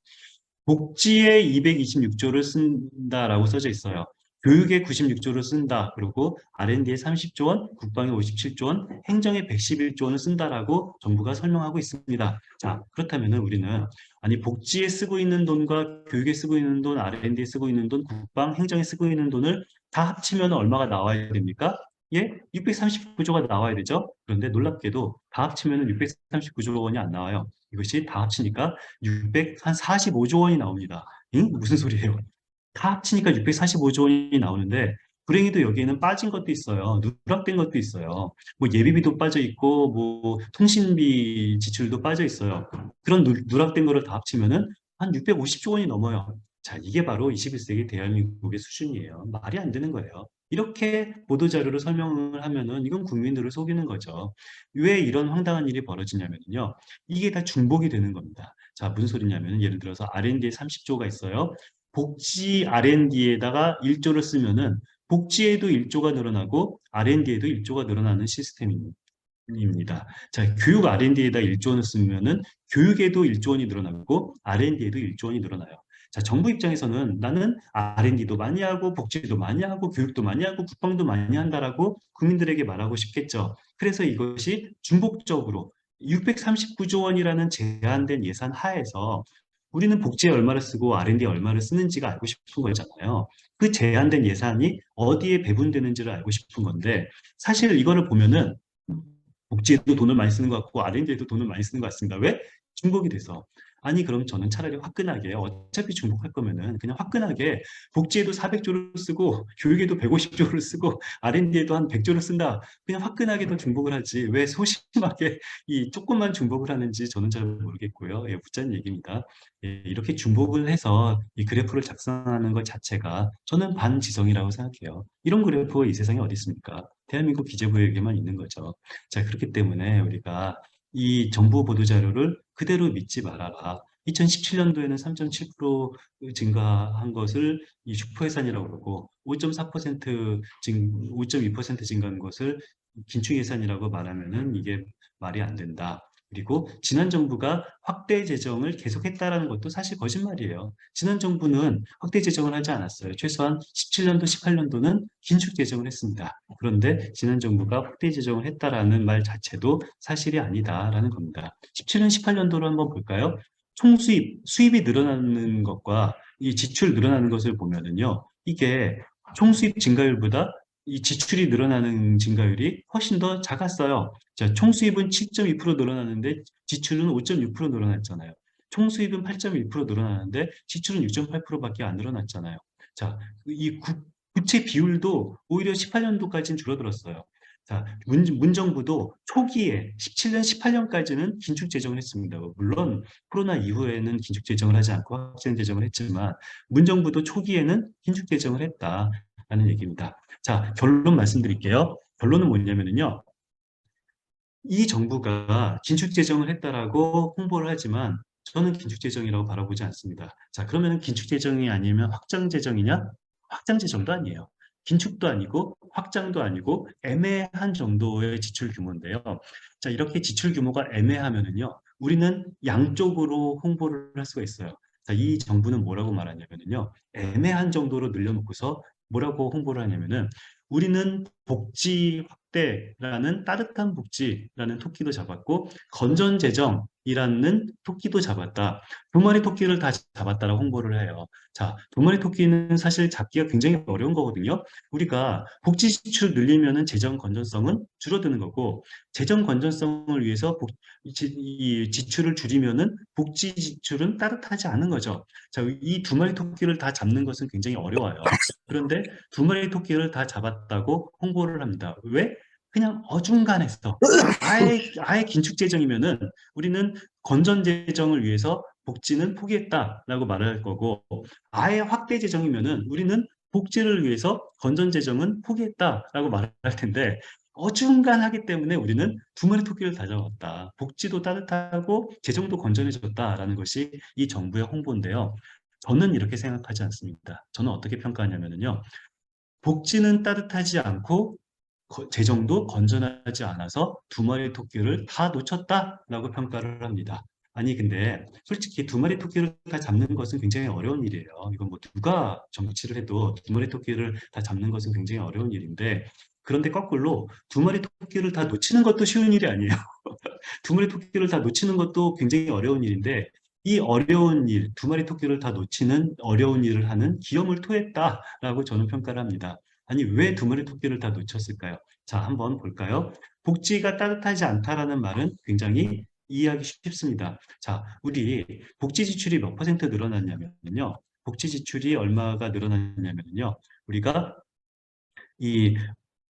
복지에 226조를 쓴다라고 써져 있어요. 교육에 96조를 쓴다. 그리고 R&D에 30조 원, 국방에 57조 원, 행정에 111조 원을 쓴다라고 정부가 설명하고 있습니다. 자, 그렇다면은 우리는 아니 복지에 쓰고 있는 돈과 교육에 쓰고 있는 돈, R&D에 쓰고 있는 돈, 국방, 행정에 쓰고 있는 돈을 다 합치면 얼마가 나와야 됩니까? 예, 639조가 나와야 되죠. 그런데 놀랍게도 다 합치면 639조 원이 안 나와요. 이것이 다 합치니까 645조 원이 나옵니다. 응? 무슨 소리예요? 다 합치니까 645조 원이 나오는데 불행히도 여기에는 빠진 것도 있어요. 누락된 것도 있어요. 뭐 예비비도 빠져 있고, 뭐 통신비 지출도 빠져 있어요. 그런 누락된 거를 다 합치면은 한 650조 원이 넘어요. 자, 이게 바로 21세기 대한민국의 수준이에요. 말이 안 되는 거예요. 이렇게 보도자료로 설명을 하면은 이건 국민들을 속이는 거죠. 왜 이런 황당한 일이 벌어지냐면요. 이게 다 중복이 되는 겁니다. 자, 무슨 소리냐면 예를 들어서 R&D에 30조가 있어요. 복지 R&D에다가 1조를 쓰면은 복지에도 1조가 늘어나고 R&D에도 1조가 늘어나는 시스템입니다. 자, 교육 R&D에다 1조 원을 쓰면은 교육에도 1조 원이 늘어나고 R&D에도 1조 원이 늘어나요. 자, 정부 입장에서는 나는 R&D도 많이 하고 복지도 많이 하고 교육도 많이 하고 국방도 많이 한다라고 국민들에게 말하고 싶겠죠. 그래서 이것이 중복적으로 639조 원이라는 제한된 예산 하에서 우리는 복지에 얼마를 쓰고 R&D에 얼마를 쓰는지가 알고 싶은 거잖아요. 그 제한된 예산이 어디에 배분되는지를 알고 싶은 건데 사실 이거를 보면은 복지에도 돈을 많이 쓰는 것 같고 R&D에도 돈을 많이 쓰는 것 같습니다. 왜? 중복이 돼서. 아니 그럼 저는 차라리 화끈하게 어차피 중복할 거면은 그냥 화끈하게 복지에도 400조를 쓰고 교육에도 150조를 쓰고 R&D에도 한 100조를 쓴다. 그냥 화끈하게 더 중복을 하지. 왜 소심하게 이 조금만 중복을 하는지 저는 잘 모르겠고요. 예, 묻자는 얘기입니다. 예, 이렇게 중복을 해서 이 그래프를 작성하는 것 자체가 저는 반지성이라고 생각해요. 이런 그래프 이 세상에 어디 있습니까? 대한민국 기재부에게만 있는 거죠. 자, 그렇기 때문에 우리가 이 정부 보도자료를 그대로 믿지 말아라. 2017년도에는 3.7% 증가한 것을 이 슈퍼예산이라고 그러고 5.4% 5.2% 증가한 것을 긴축 예산이라고 말하면은 이게 말이 안 된다. 그리고 지난 정부가 확대 재정을 계속했다라는 것도 사실 거짓말이에요. 지난 정부는 확대 재정을 하지 않았어요. 최소한 17년도, 18년도는 긴축 재정을 했습니다. 그런데 지난 정부가 확대 재정을 했다라는 말 자체도 사실이 아니다라는 겁니다. 17년, 18년도로 한번 볼까요? 총수입, 수입이 늘어나는 것과 이 지출 늘어나는 것을 보면은요, 이게 총수입 증가율보다 이 지출이 늘어나는 증가율이 훨씬 더 작았어요. 자, 총수입은 7.2% 늘어나는데 지출은 5.6% 늘어났잖아요. 총수입은 8.1% 늘어나는데 지출은 6.8%밖에 안 늘어났잖아요. 자, 이 부채 비율도 오히려 18년도까지는 줄어들었어요. 자, 문정부도 초기에 17년, 18년까지는 긴축 재정을 했습니다. 물론 코로나 이후에는 긴축 재정을 하지 않고 확장 재정을 했지만 문정부도 초기에는 긴축 재정을 했다라는 얘기입니다. 자, 결론 말씀드릴게요. 결론은 뭐냐면요. 이 정부가 긴축 재정을 했다라고 홍보를 하지만 저는 긴축 재정이라고 바라보지 않습니다. 자, 그러면 긴축 재정이 아니면 확장 재정이냐? 확장 재정도 아니에요. 긴축도 아니고 확장도 아니고 애매한 정도의 지출 규모인데요. 자, 이렇게 지출 규모가 애매하면은요. 우리는 양쪽으로 홍보를 할 수가 있어요. 자, 이 정부는 뭐라고 말하냐면요. 애매한 정도로 늘려놓고서 뭐라고 홍보를 하냐면은 우리는 복지 확대라는 따뜻한 복지라는 토끼도 잡았고 건전재정이라는 토끼도 잡았다. 두 마리 토끼를 다 잡았다라고 홍보를 해요. 자, 두 마리 토끼는 사실 잡기가 굉장히 어려운 거거든요. 우리가 복지 지출 늘리면은 재정 건전성은 줄어드는 거고 재정 건전성을 위해서 이 지출을 줄이면은 복지 지출은 따뜻하지 않은 거죠. 자, 이 두 마리 토끼를 다 잡는 것은 굉장히 어려워요. 그런데 두 마리 토끼를 다 잡았다고 홍보를 합니다. 왜? 그냥 어중간했어. 아예 긴축 재정이면은 우리는 건전 재정을 위해서 복지는 포기했다라고 말할 거고 아예 확대 재정이면은 우리는 복지를 위해서 건전 재정은 포기했다라고 말할 텐데 어중간하기 때문에 우리는 두 마리 토끼를 다 잡았다. 복지도 따뜻하고 재정도 건전해졌다라는 것이 이 정부의 홍보인데요. 저는 이렇게 생각하지 않습니다. 저는 어떻게 평가하냐면요. 복지는 따뜻하지 않고 재정도 건전하지 않아서 두 마리 토끼를 다 놓쳤다라고 평가를 합니다. 아니 근데 솔직히 두 마리 토끼를 다 잡는 것은 굉장히 어려운 일이에요. 이건 뭐 누가 정치를 해도 두 마리 토끼를 다 잡는 것은 굉장히 어려운 일인데 그런데 거꾸로 두 마리 토끼를 다 놓치는 것도 쉬운 일이 아니에요. 두 마리 토끼를 다 놓치는 것도 굉장히 어려운 일인데 이 어려운 일, 두 마리 토끼를 다 놓치는 어려운 일을 하는 기염을 토했다라고 저는 평가를 합니다. 아니 왜 두 마리 토끼를 다 놓쳤을까요? 자, 한번 볼까요? 복지가 따뜻하지 않다라는 말은 굉장히 이해하기 쉽습니다. 자, 우리 복지 지출이 몇 퍼센트 늘어났냐면요. 복지 지출이 얼마가 늘어났냐면요. 우리가 이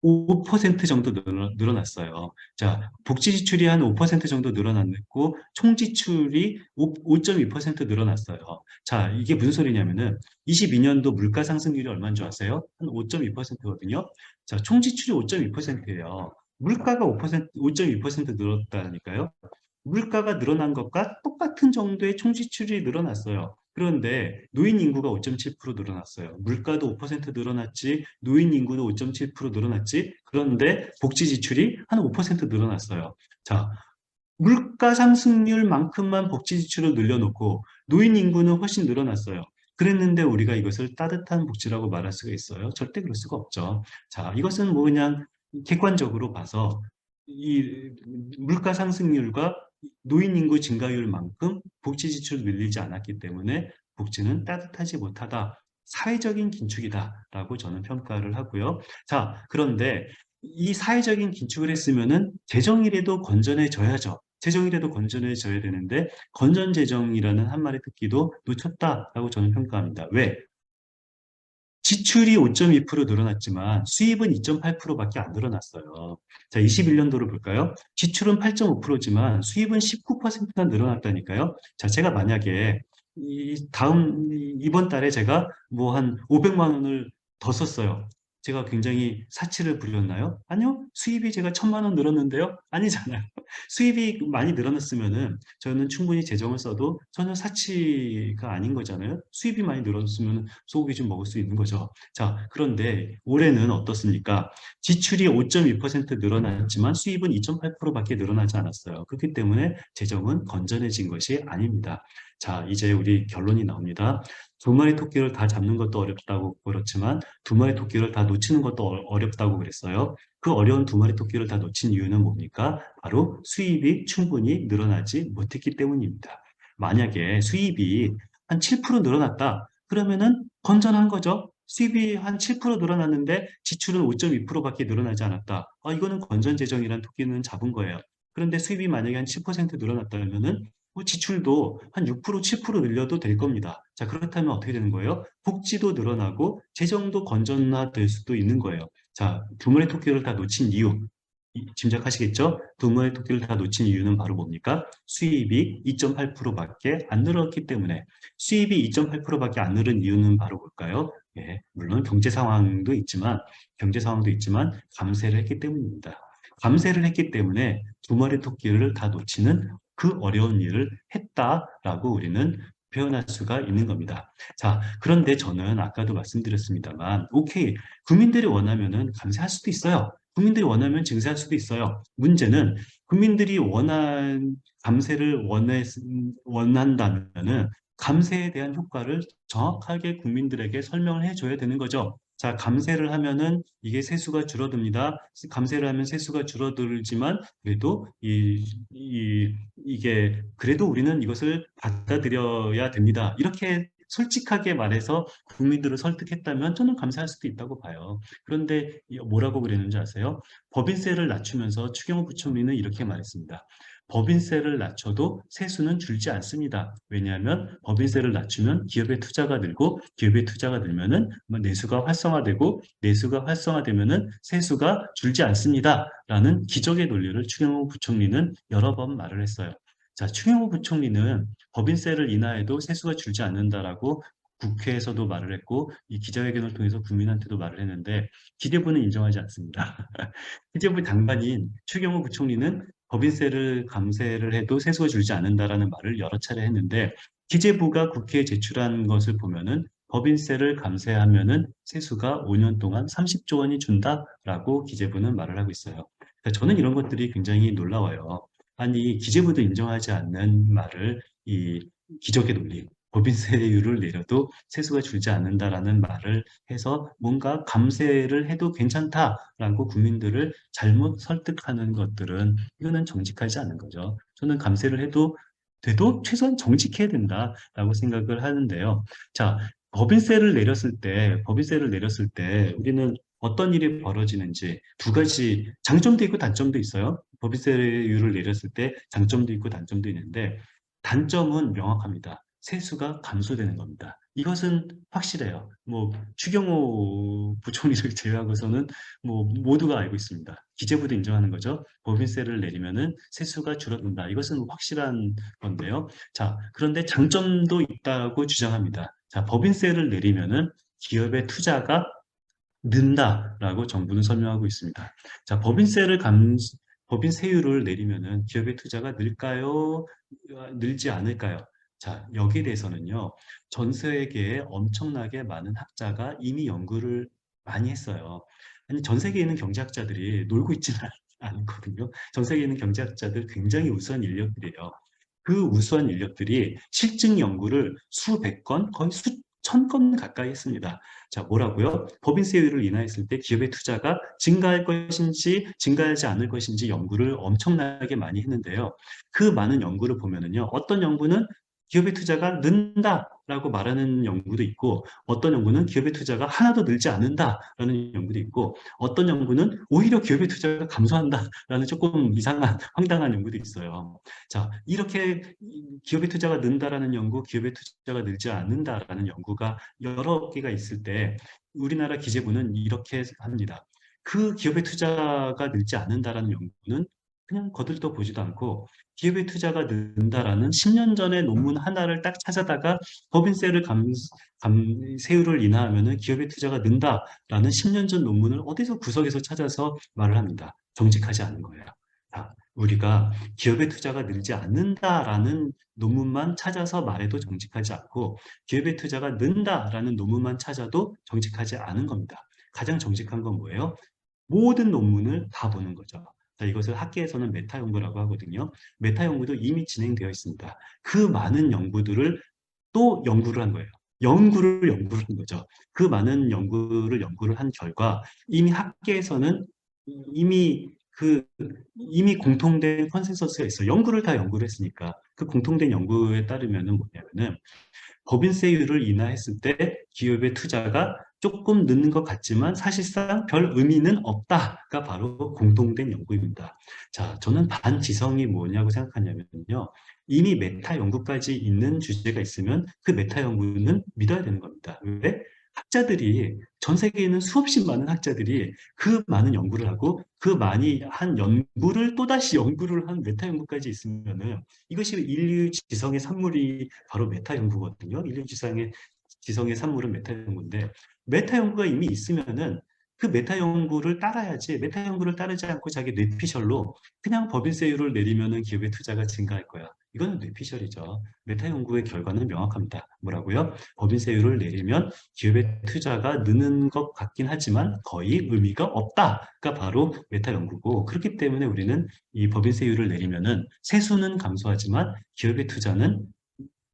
5% 정도 늘어났어요. 자, 복지 지출이 한 5% 정도 늘어났고, 총 지출이 5.2% 늘어났어요. 자, 이게 무슨 소리냐면은, 22년도 물가 상승률이 얼마인 줄 아세요? 한 5.2%거든요. 자, 총 지출이 5.2%예요. 물가가 5.2% 늘었다니까요. 물가가 늘어난 것과 똑같은 정도의 총지출이 늘어났어요. 그런데 노인 인구가 5.7% 늘어났어요. 물가도 5% 늘어났지, 노인 인구도 5.7% 늘어났지, 그런데 복지 지출이 한 5% 늘어났어요. 자, 물가 상승률만큼만 복지 지출을 늘려놓고 노인 인구는 훨씬 늘어났어요. 그랬는데 우리가 이것을 따뜻한 복지라고 말할 수가 있어요? 절대 그럴 수가 없죠. 자, 이것은 뭐 그냥 객관적으로 봐서 이 물가 상승률과 노인 인구 증가율만큼 복지 지출을 늘리지 않았기 때문에 복지는 따뜻하지 못하다. 사회적인 긴축이다라고 저는 평가를 하고요. 자, 그런데 이 사회적인 긴축을 했으면은 재정이라도 건전해져야죠. 재정이라도 건전해져야 되는데 건전재정이라는 한마디 듣기도 놓쳤다라고 저는 평가합니다. 왜? 지출이 5.2% 늘어났지만 수입은 2.8%밖에 안 늘어났어요. 자, 21년도를 볼까요? 지출은 8.5%지만 수입은 19%나 늘어났다니까요. 자, 제가 만약에 이번 달에 제가 뭐 한 500만 원을 더 썼어요. 제가 굉장히 사치를 부렸나요? 아니요. 수입이 제가 1000만 원 늘었는데요? 아니잖아요. 수입이 많이 늘어났으면은 저는 충분히 재정을 써도 전혀 사치가 아닌 거잖아요. 수입이 많이 늘었으면 소고기 좀 먹을 수 있는 거죠. 자, 그런데 올해는 어떻습니까? 지출이 5.2% 늘어났지만 수입은 2.8%밖에 늘어나지 않았어요. 그렇기 때문에 재정은 건전해진 것이 아닙니다. 자, 이제 우리 결론이 나옵니다. 두 마리 토끼를 다 잡는 것도 어렵다고 그렇지만 두 마리 토끼를 다 놓치는 것도 어렵다고 그랬어요. 그 어려운 두 마리 토끼를 다 놓친 이유는 뭡니까? 바로 수입이 충분히 늘어나지 못했기 때문입니다. 만약에 수입이 한 7% 늘어났다. 그러면은 건전한 거죠. 수입이 한 7% 늘어났는데 지출은 5.2%밖에 늘어나지 않았다. 이거는 건전 재정이란 토끼는 잡은 거예요. 그런데 수입이 만약에 한 10% 늘어났다면은 뭐 지출도 한 6%, 7% 늘려도 될 겁니다. 자, 그렇다면 어떻게 되는 거예요? 복지도 늘어나고 재정도 건전화될 수도 있는 거예요. 자, 두 마리 토끼를 다 놓친 이유 짐작하시겠죠? 두 마리 토끼를 다 놓친 이유는 바로 뭡니까? 수입이 2.8%밖에 안 늘었기 때문에 수입이 2.8%밖에 안 늘은 이유는 바로 뭘까요? 예, 물론 경제 상황도 있지만 감세를 했기 때문입니다. 감세를 했기 때문에 두 마리 토끼를 다 놓치는 그 어려운 일을 했다라고 우리는 표현할 수가 있는 겁니다. 자, 그런데 저는 아까도 말씀드렸습니다만, 오케이, 국민들이 원하면은 감세할 수도 있어요. 국민들이 원하면 증세할 수도 있어요. 문제는 국민들이 감세를 원한다면은 감세에 대한 효과를 정확하게 국민들에게 설명을 해줘야 되는 거죠. 자, 감세를 하면은 이게 세수가 줄어듭니다. 감세를 하면 세수가 줄어들지만 그래도 이게 그래도 우리는 이것을 받아들여야 됩니다. 이렇게 솔직하게 말해서 국민들을 설득했다면 저는 감사할 수도 있다고 봐요. 그런데 뭐라고 그랬는지 아세요? 법인세를 낮추면서 추경호 부총리는 이렇게 말했습니다. 법인세를 낮춰도 세수는 줄지 않습니다. 왜냐하면 법인세를 낮추면 기업의 투자가 늘고 기업의 투자가 늘면은 내수가 활성화되고 내수가 활성화되면은 세수가 줄지 않습니다. 라는 기적의 논리를 추경호 부총리는 여러 번 말을 했어요. 자, 추경호 부총리는 법인세를 인하해도 세수가 줄지 않는다라고 국회에서도 말을 했고 이 기자회견을 통해서 국민한테도 말을 했는데 기재부는 인정하지 않습니다. 기재부 장관인 추경호 부총리는 법인세를 감세를 해도 세수가 줄지 않는다라는 말을 여러 차례 했는데 기재부가 국회에 제출한 것을 보면은 법인세를 감세하면은 세수가 5년 동안 30조 원이 준다라고 기재부는 말을 하고 있어요. 그러니까 저는 이런 것들이 굉장히 놀라워요. 아니 기재부도 인정하지 않는 말을 이 기적의 논리, 법인세율을 내려도 세수가 줄지 않는다라는 말을 해서 뭔가 감세를 해도 괜찮다라고 국민들을 잘못 설득하는 것들은 이거는 정직하지 않은 거죠. 저는 감세를 해도 돼도 최소한 정직해야 된다라고 생각을 하는데요. 자, 법인세를 내렸을 때 우리는 어떤 일이 벌어지는지 두 가지 장점도 있고 단점도 있어요. 법인세율을 내렸을 때 장점도 있고 단점도 있는데 단점은 명확합니다. 세수가 감소되는 겁니다. 이것은 확실해요. 뭐 추경호 부총리를 제외하고서는 뭐 모두가 알고 있습니다. 기재부도 인정하는 거죠. 법인세를 내리면은 세수가 줄어든다. 이것은 확실한 건데요. 자, 그런데 장점도 있다고 주장합니다. 자, 법인세를 내리면은 기업의 투자가 는다라고 정부는 설명하고 있습니다. 자, 법인세율을 내리면은 기업의 투자가 늘까요? 늘지 않을까요? 자, 여기에 대해서는요, 전 세계에 엄청나게 많은 학자가 이미 연구를 많이 했어요. 아니, 전 세계에 있는 경제학자들이 놀고 있지는 않거든요. 전 세계에 있는 경제학자들 굉장히 우수한 인력들이에요. 그 우수한 인력들이 실증 연구를 수백 건, 거의 수천 건 가까이 했습니다. 자, 뭐라고요? 법인세율을 인하했을 때 기업의 투자가 증가할 것인지 증가하지 않을 것인지 연구를 엄청나게 많이 했는데요. 그 많은 연구를 보면은요. 어떤 연구는 기업의 투자가 는다라고 말하는 연구도 있고 어떤 연구는 기업의 투자가 하나도 늘지 않는다라는 연구도 있고 어떤 연구는 오히려 기업의 투자가 감소한다라는 조금 이상한 황당한 연구도 있어요. 자, 이렇게 기업의 투자가 는다라는 연구, 기업의 투자가 늘지 않는다라는 연구가 여러 개가 있을 때 우리나라 기재부는 이렇게 합니다. 그 기업의 투자가 늘지 않는다라는 연구는 그냥 거들떠 보지도 않고 기업의 투자가 는다라는 10년 전의 논문 하나를 딱 찾아다가 법인세를 세율을 인하하면은 기업의 투자가 는다라는 10년 전 논문을 어디서 구석에서 찾아서 말을 합니다. 정직하지 않은 거예요. 자, 우리가 기업의 투자가 늘지 않는다라는 논문만 찾아서 말해도 정직하지 않고 기업의 투자가 는다라는 논문만 찾아도 정직하지 않은 겁니다. 가장 정직한 건 뭐예요? 모든 논문을 다 보는 거죠. 자, 이것을 학계에서는 메타 연구라고 하거든요. 메타 연구도 이미 진행되어 있습니다. 그 많은 연구들을 또 연구를 한 거예요. 연구를 한 거죠. 그 많은 연구를 한 결과 이미 학계에서는 이미 이미 공통된 컨센서스가 있어요. 연구를 했으니까 그 공통된 연구에 따르면은 뭐냐면은 법인세율을 인하했을 때 기업의 투자가 조금 늦는 것 같지만 사실상 별 의미는 없다가 바로 공통된 연구입니다. 자, 저는 반지성이 뭐냐고 생각하냐면요. 이미 메타 연구까지 있는 주제가 있으면 그 메타 연구는 믿어야 되는 겁니다. 왜? 학자들이 전 세계에 있는 수없이 많은 학자들이 그 많은 연구를 하고 그 많이 한 연구를 또다시 연구를 한 메타 연구까지 있으면은 이것이 인류 지성의 산물이 바로 메타 연구거든요. 지성의 산물은 메타 연구인데 메타 연구가 이미 있으면은 그 메타 연구를 따라야지 메타 연구를 따르지 않고 자기 뇌피셜로 그냥 법인세율을 내리면은 기업의 투자가 증가할 거야. 이거는 뇌피셜이죠. 메타 연구의 결과는 명확합니다. 뭐라고요? 법인세율을 내리면 기업의 투자가 느는 것 같긴 하지만 거의 의미가 없다가 바로 메타 연구고 그렇기 때문에 우리는 이 법인세율을 내리면은 세수는 감소하지만 기업의 투자는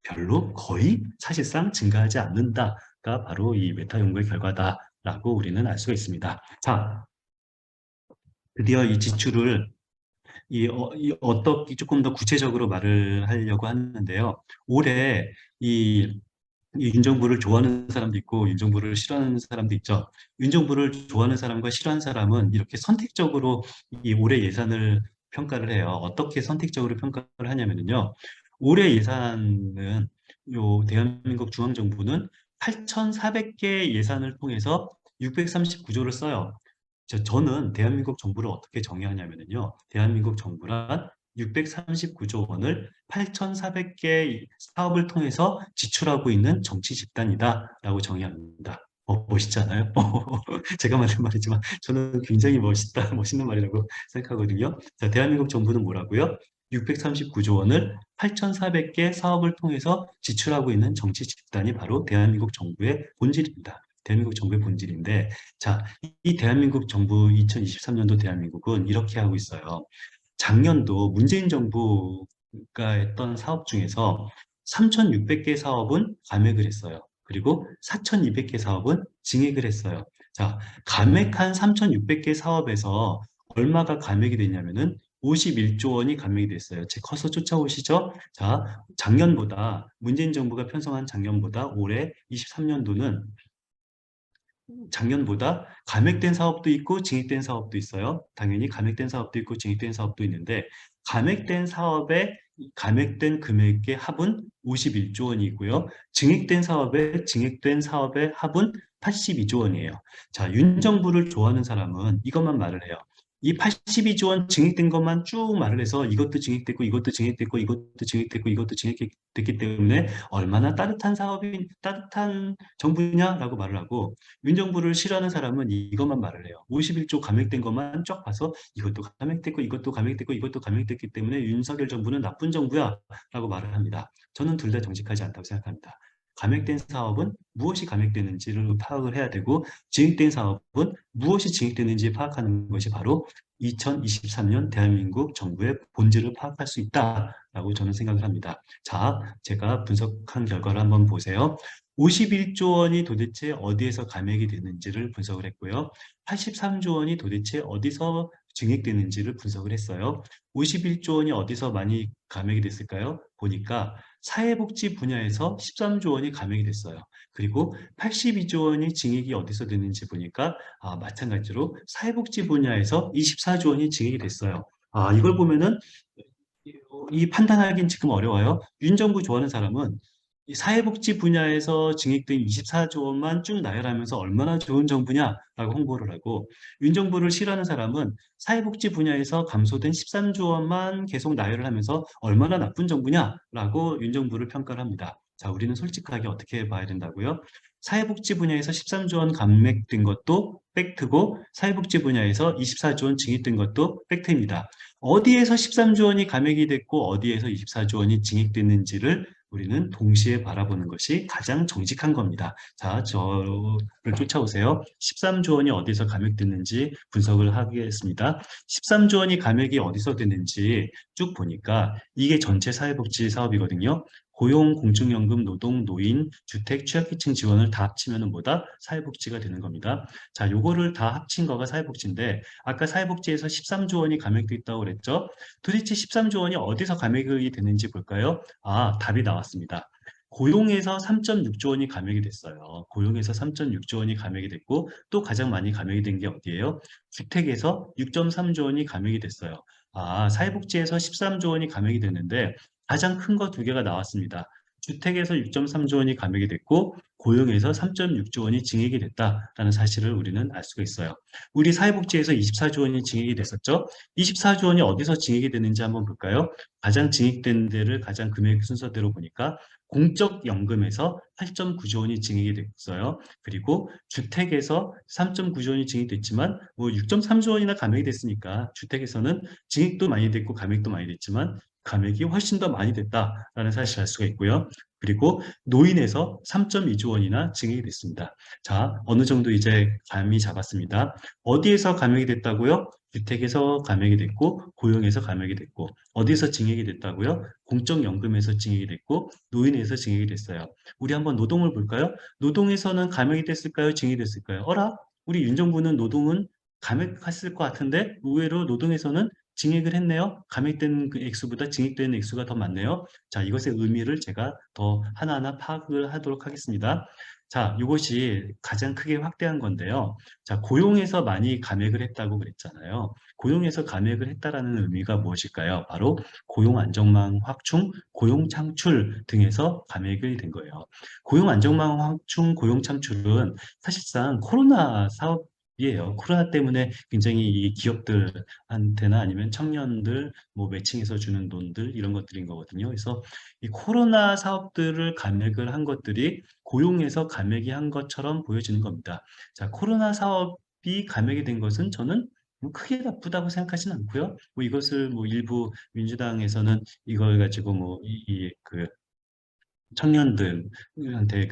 별로 거의 사실상 증가하지 않는다가 바로 이 메타 연구의 결과다라고 우리는 알 수가 있습니다. 자, 드디어 이 지출을 어떻게 조금 더 구체적으로 말을 하려고 하는데요. 올해 이 윤 정부를 좋아하는 사람도 있고 윤 정부를 싫어하는 사람도 있죠. 윤 정부를 좋아하는 사람과 싫어하는 사람은 이렇게 선택적으로 이 올해 예산을 평가를 해요. 어떻게 선택적으로 평가를 하냐면요. 올해 예산은 대한민국 중앙정부는 8,400개 예산을 통해서 639조를 써요. 저는 대한민국 정부를 어떻게 정의하냐면요. 대한민국 정부란 639조 원을 8,400개 사업을 통해서 지출하고 있는 정치 집단이다라고 정의합니다. 멋있잖아요. 제가 만든 말이지만 저는 굉장히 멋있는 말이라고 생각하거든요. 자, 대한민국 정부는 뭐라고요? 639조 원을 8,400개 사업을 통해서 지출하고 있는 정치 집단이 바로 대한민국 정부의 본질입니다. 대한민국 정부의 본질인데, 자, 이 대한민국 정부 2023년도 대한민국은 이렇게 하고 있어요. 작년도 문재인 정부가 했던 사업 중에서 3,600개 사업은 감액을 했어요. 그리고 4,200개 사업은 증액을 했어요. 자, 감액한 3,600개 사업에서 얼마가 감액이 됐냐면은 51조 원이 감액이 됐어요. 제 커서 쫓아오시죠? 자, 문재인 정부가 편성한 작년보다 올해 23년도는 작년보다 감액된 사업도 있고 증액된 사업도 있어요. 당연히 감액된 사업도 있고 증액된 사업도 있는데 감액된 사업의 감액된 금액의 합은 51조 원이고요. 증액된 사업의 합은 82조 원이에요. 자, 윤 정부를 좋아하는 사람은 이것만 말을 해요. 이 82조 원 증액된 것만 쭉 말을 해서 이것도 증액됐고 이것도 증액됐고 이것도 증액됐고 이것도 증액됐기 때문에 얼마나 따뜻한 정부냐라고 말을 하고, 윤 정부를 싫어하는 사람은 이것만 말을 해요. 51조 감액된 것만 쫙 봐서 이것도 감액됐고 이것도 감액됐고 이것도 감액됐기 때문에 윤석열 정부는 나쁜 정부야 라고 말을 합니다. 저는 둘 다 정직하지 않다고 생각합니다. 감액된 사업은 무엇이 감액되는지를 파악을 해야 되고, 증액된 사업은 무엇이 증액되는지 파악하는 것이 바로 2023년 대한민국 정부의 본질을 파악할 수 있다라고 저는 생각을 합니다. 자, 제가 분석한 결과를 한번 보세요. 51조 원이 도대체 어디에서 감액이 되는지를 분석을 했고요. 83조 원이 도대체 어디서 증액되는지를 분석을 했어요. 51조 원이 어디서 많이 감액이 됐을까요? 보니까 사회복지 분야에서 13조 원이 감액이 됐어요. 그리고 82조 원이 증액이 어디서 되는지 보니까 마찬가지로 사회복지 분야에서 24조 원이 증액이 됐어요. 이걸 보면은 이 판단하기는 지금 어려워요. 윤 정부 좋아하는 사람은 이 사회복지 분야에서 증액된 24조 원만 쭉 나열하면서 얼마나 좋은 정부냐라고 홍보를 하고, 윤 정부를 싫어하는 사람은 사회복지 분야에서 감소된 13조 원만 계속 나열을 하면서 얼마나 나쁜 정부냐라고 윤 정부를 평가를 합니다. 자, 우리는 솔직하게 어떻게 봐야 된다고요? 사회복지 분야에서 13조 원 감액된 것도 팩트고, 사회복지 분야에서 24조 원 증액된 것도 팩트입니다. 어디에서 13조 원이 감액이 됐고 어디에서 24조 원이 증액됐는지를 우리는 동시에 바라보는 것이 가장 정직한 겁니다. 자, 저를 쫓아오세요. 13조 원이 어디서 감액됐는지 분석을 하겠습니다. 13조 원이 감액이 어디서 됐는지 쭉 보니까 이게 전체 사회복지 사업이거든요. 고용, 공중연금, 노동, 노인, 주택, 취약계층 지원을 다 합치면 뭐다? 사회복지가 되는 겁니다. 자, 요거를 다 합친 거가 사회복지인데, 아까 사회복지에서 13조 원이 감액돼 있다고 그랬죠? 도대체 13조 원이 어디서 감액이 됐는지 볼까요? 답이 나왔습니다. 고용에서 3.6조 원이 감액이 됐어요. 고용에서 3.6조 원이 감액이 됐고, 또 가장 많이 감액이 된 게 어디예요? 주택에서 6.3조 원이 감액이 됐어요. 사회복지에서 13조 원이 감액이 됐는데 가장 큰 거 두 개가 나왔습니다. 주택에서 6.3조 원이 감액이 됐고 고용에서 3.6조 원이 증액이 됐다라는 사실을 우리는 알 수가 있어요. 우리 사회복지에서 24조 원이 증액이 됐었죠. 24조 원이 어디서 증액이 됐는지 한번 볼까요? 가장 증액된 데를 가장 금액 순서대로 보니까 공적연금에서 8.9조 원이 증액이 됐어요. 그리고 주택에서 3.9조 원이 증액됐지만 뭐 6.3조 원이나 감액이 됐으니까 주택에서는 증액도 많이 됐고 감액도 많이 됐지만 감액이 훨씬 더 많이 됐다라는 사실을 알 수가 있고요. 그리고 노인에서 3.2조 원이나 증액이 됐습니다. 자, 어느 정도 이제 감이 잡았습니다. 어디에서 감액이 됐다고요? 주택에서 감액이 됐고 고용에서 감액이 됐고, 어디서 증액이 됐다고요? 공적연금에서 증액이 됐고 노인에서 증액이 됐어요. 우리 한번 노동을 볼까요? 노동에서는 감액이 됐을까요? 증액이 됐을까요? 우리 윤 정부는 노동은 감액했을 것 같은데 의외로 노동에서는 증액을 했네요. 감액된 그 액수보다 증액된 액수가 더 많네요. 자, 이것의 의미를 제가 더 하나하나 파악을 하도록 하겠습니다. 자, 이것이 가장 크게 확대한 건데요. 자, 고용에서 많이 감액을 했다고 그랬잖아요. 고용에서 감액을 했다라는 의미가 무엇일까요? 바로 고용 안정망 확충, 고용 창출 등에서 감액이 된 거예요. 고용 안정망 확충, 고용 창출은 사실상 코로나 사업이에요. 코로나 때문에 굉장히 이 기업들한테나 아니면 청년들, 뭐 매칭해서 주는 돈들 이런 것들인 거거든요. 그래서 이 코로나 사업들을 감액을 한 것들이 고용에서 감액이 한 것처럼 보여지는 겁니다. 자, 코로나 사업이 감액이 된 것은 저는 뭐 크게 나쁘다고 생각하지는 않고요. 뭐 이것을 뭐 일부 민주당에서는 이걸 가지고 뭐 그 청년들한테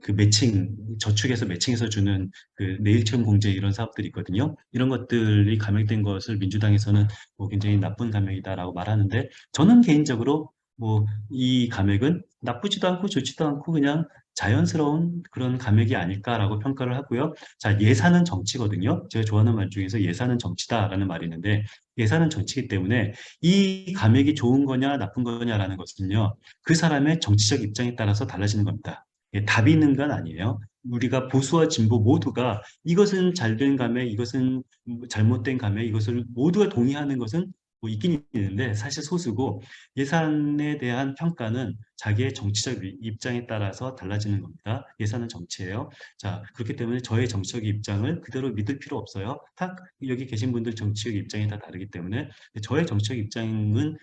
그 매칭, 저축해서 매칭해서 주는 그 내일체험 공제 이런 사업들이 있거든요. 이런 것들이 감액된 것을 민주당에서는 뭐 굉장히 나쁜 감액이다라고 말하는데, 저는 개인적으로 뭐 이 감액은 나쁘지도 않고 좋지도 않고 그냥 자연스러운 그런 감액이 아닐까라고 평가를 하고요. 자, 예산은 정치거든요. 제가 좋아하는 말 중에서 예산은 정치다라는 말이 있는데, 예산은 정치이기 때문에 이 감액이 좋은 거냐 나쁜 거냐라는 것은요, 그 사람의 정치적 입장에 따라서 달라지는 겁니다. 답이 있는 건 아니에요. 우리가 보수와 진보 모두가 이것은 잘된 감액, 이것은 잘못된 감액, 이것을 모두가 동의하는 것은 뭐 있긴 있는데 사실 소수고 예산에 대한 평가는 자기의 정치적 입장에 따라서 달라지는 겁니다. 예산은 정치예요. 자, 그렇기 때문에 저의 정치적 입장을 그대로 믿을 필요 없어요. 딱 여기 계신 분들 정치적 입장이 다 다르기 때문에 저의 정치적 입장은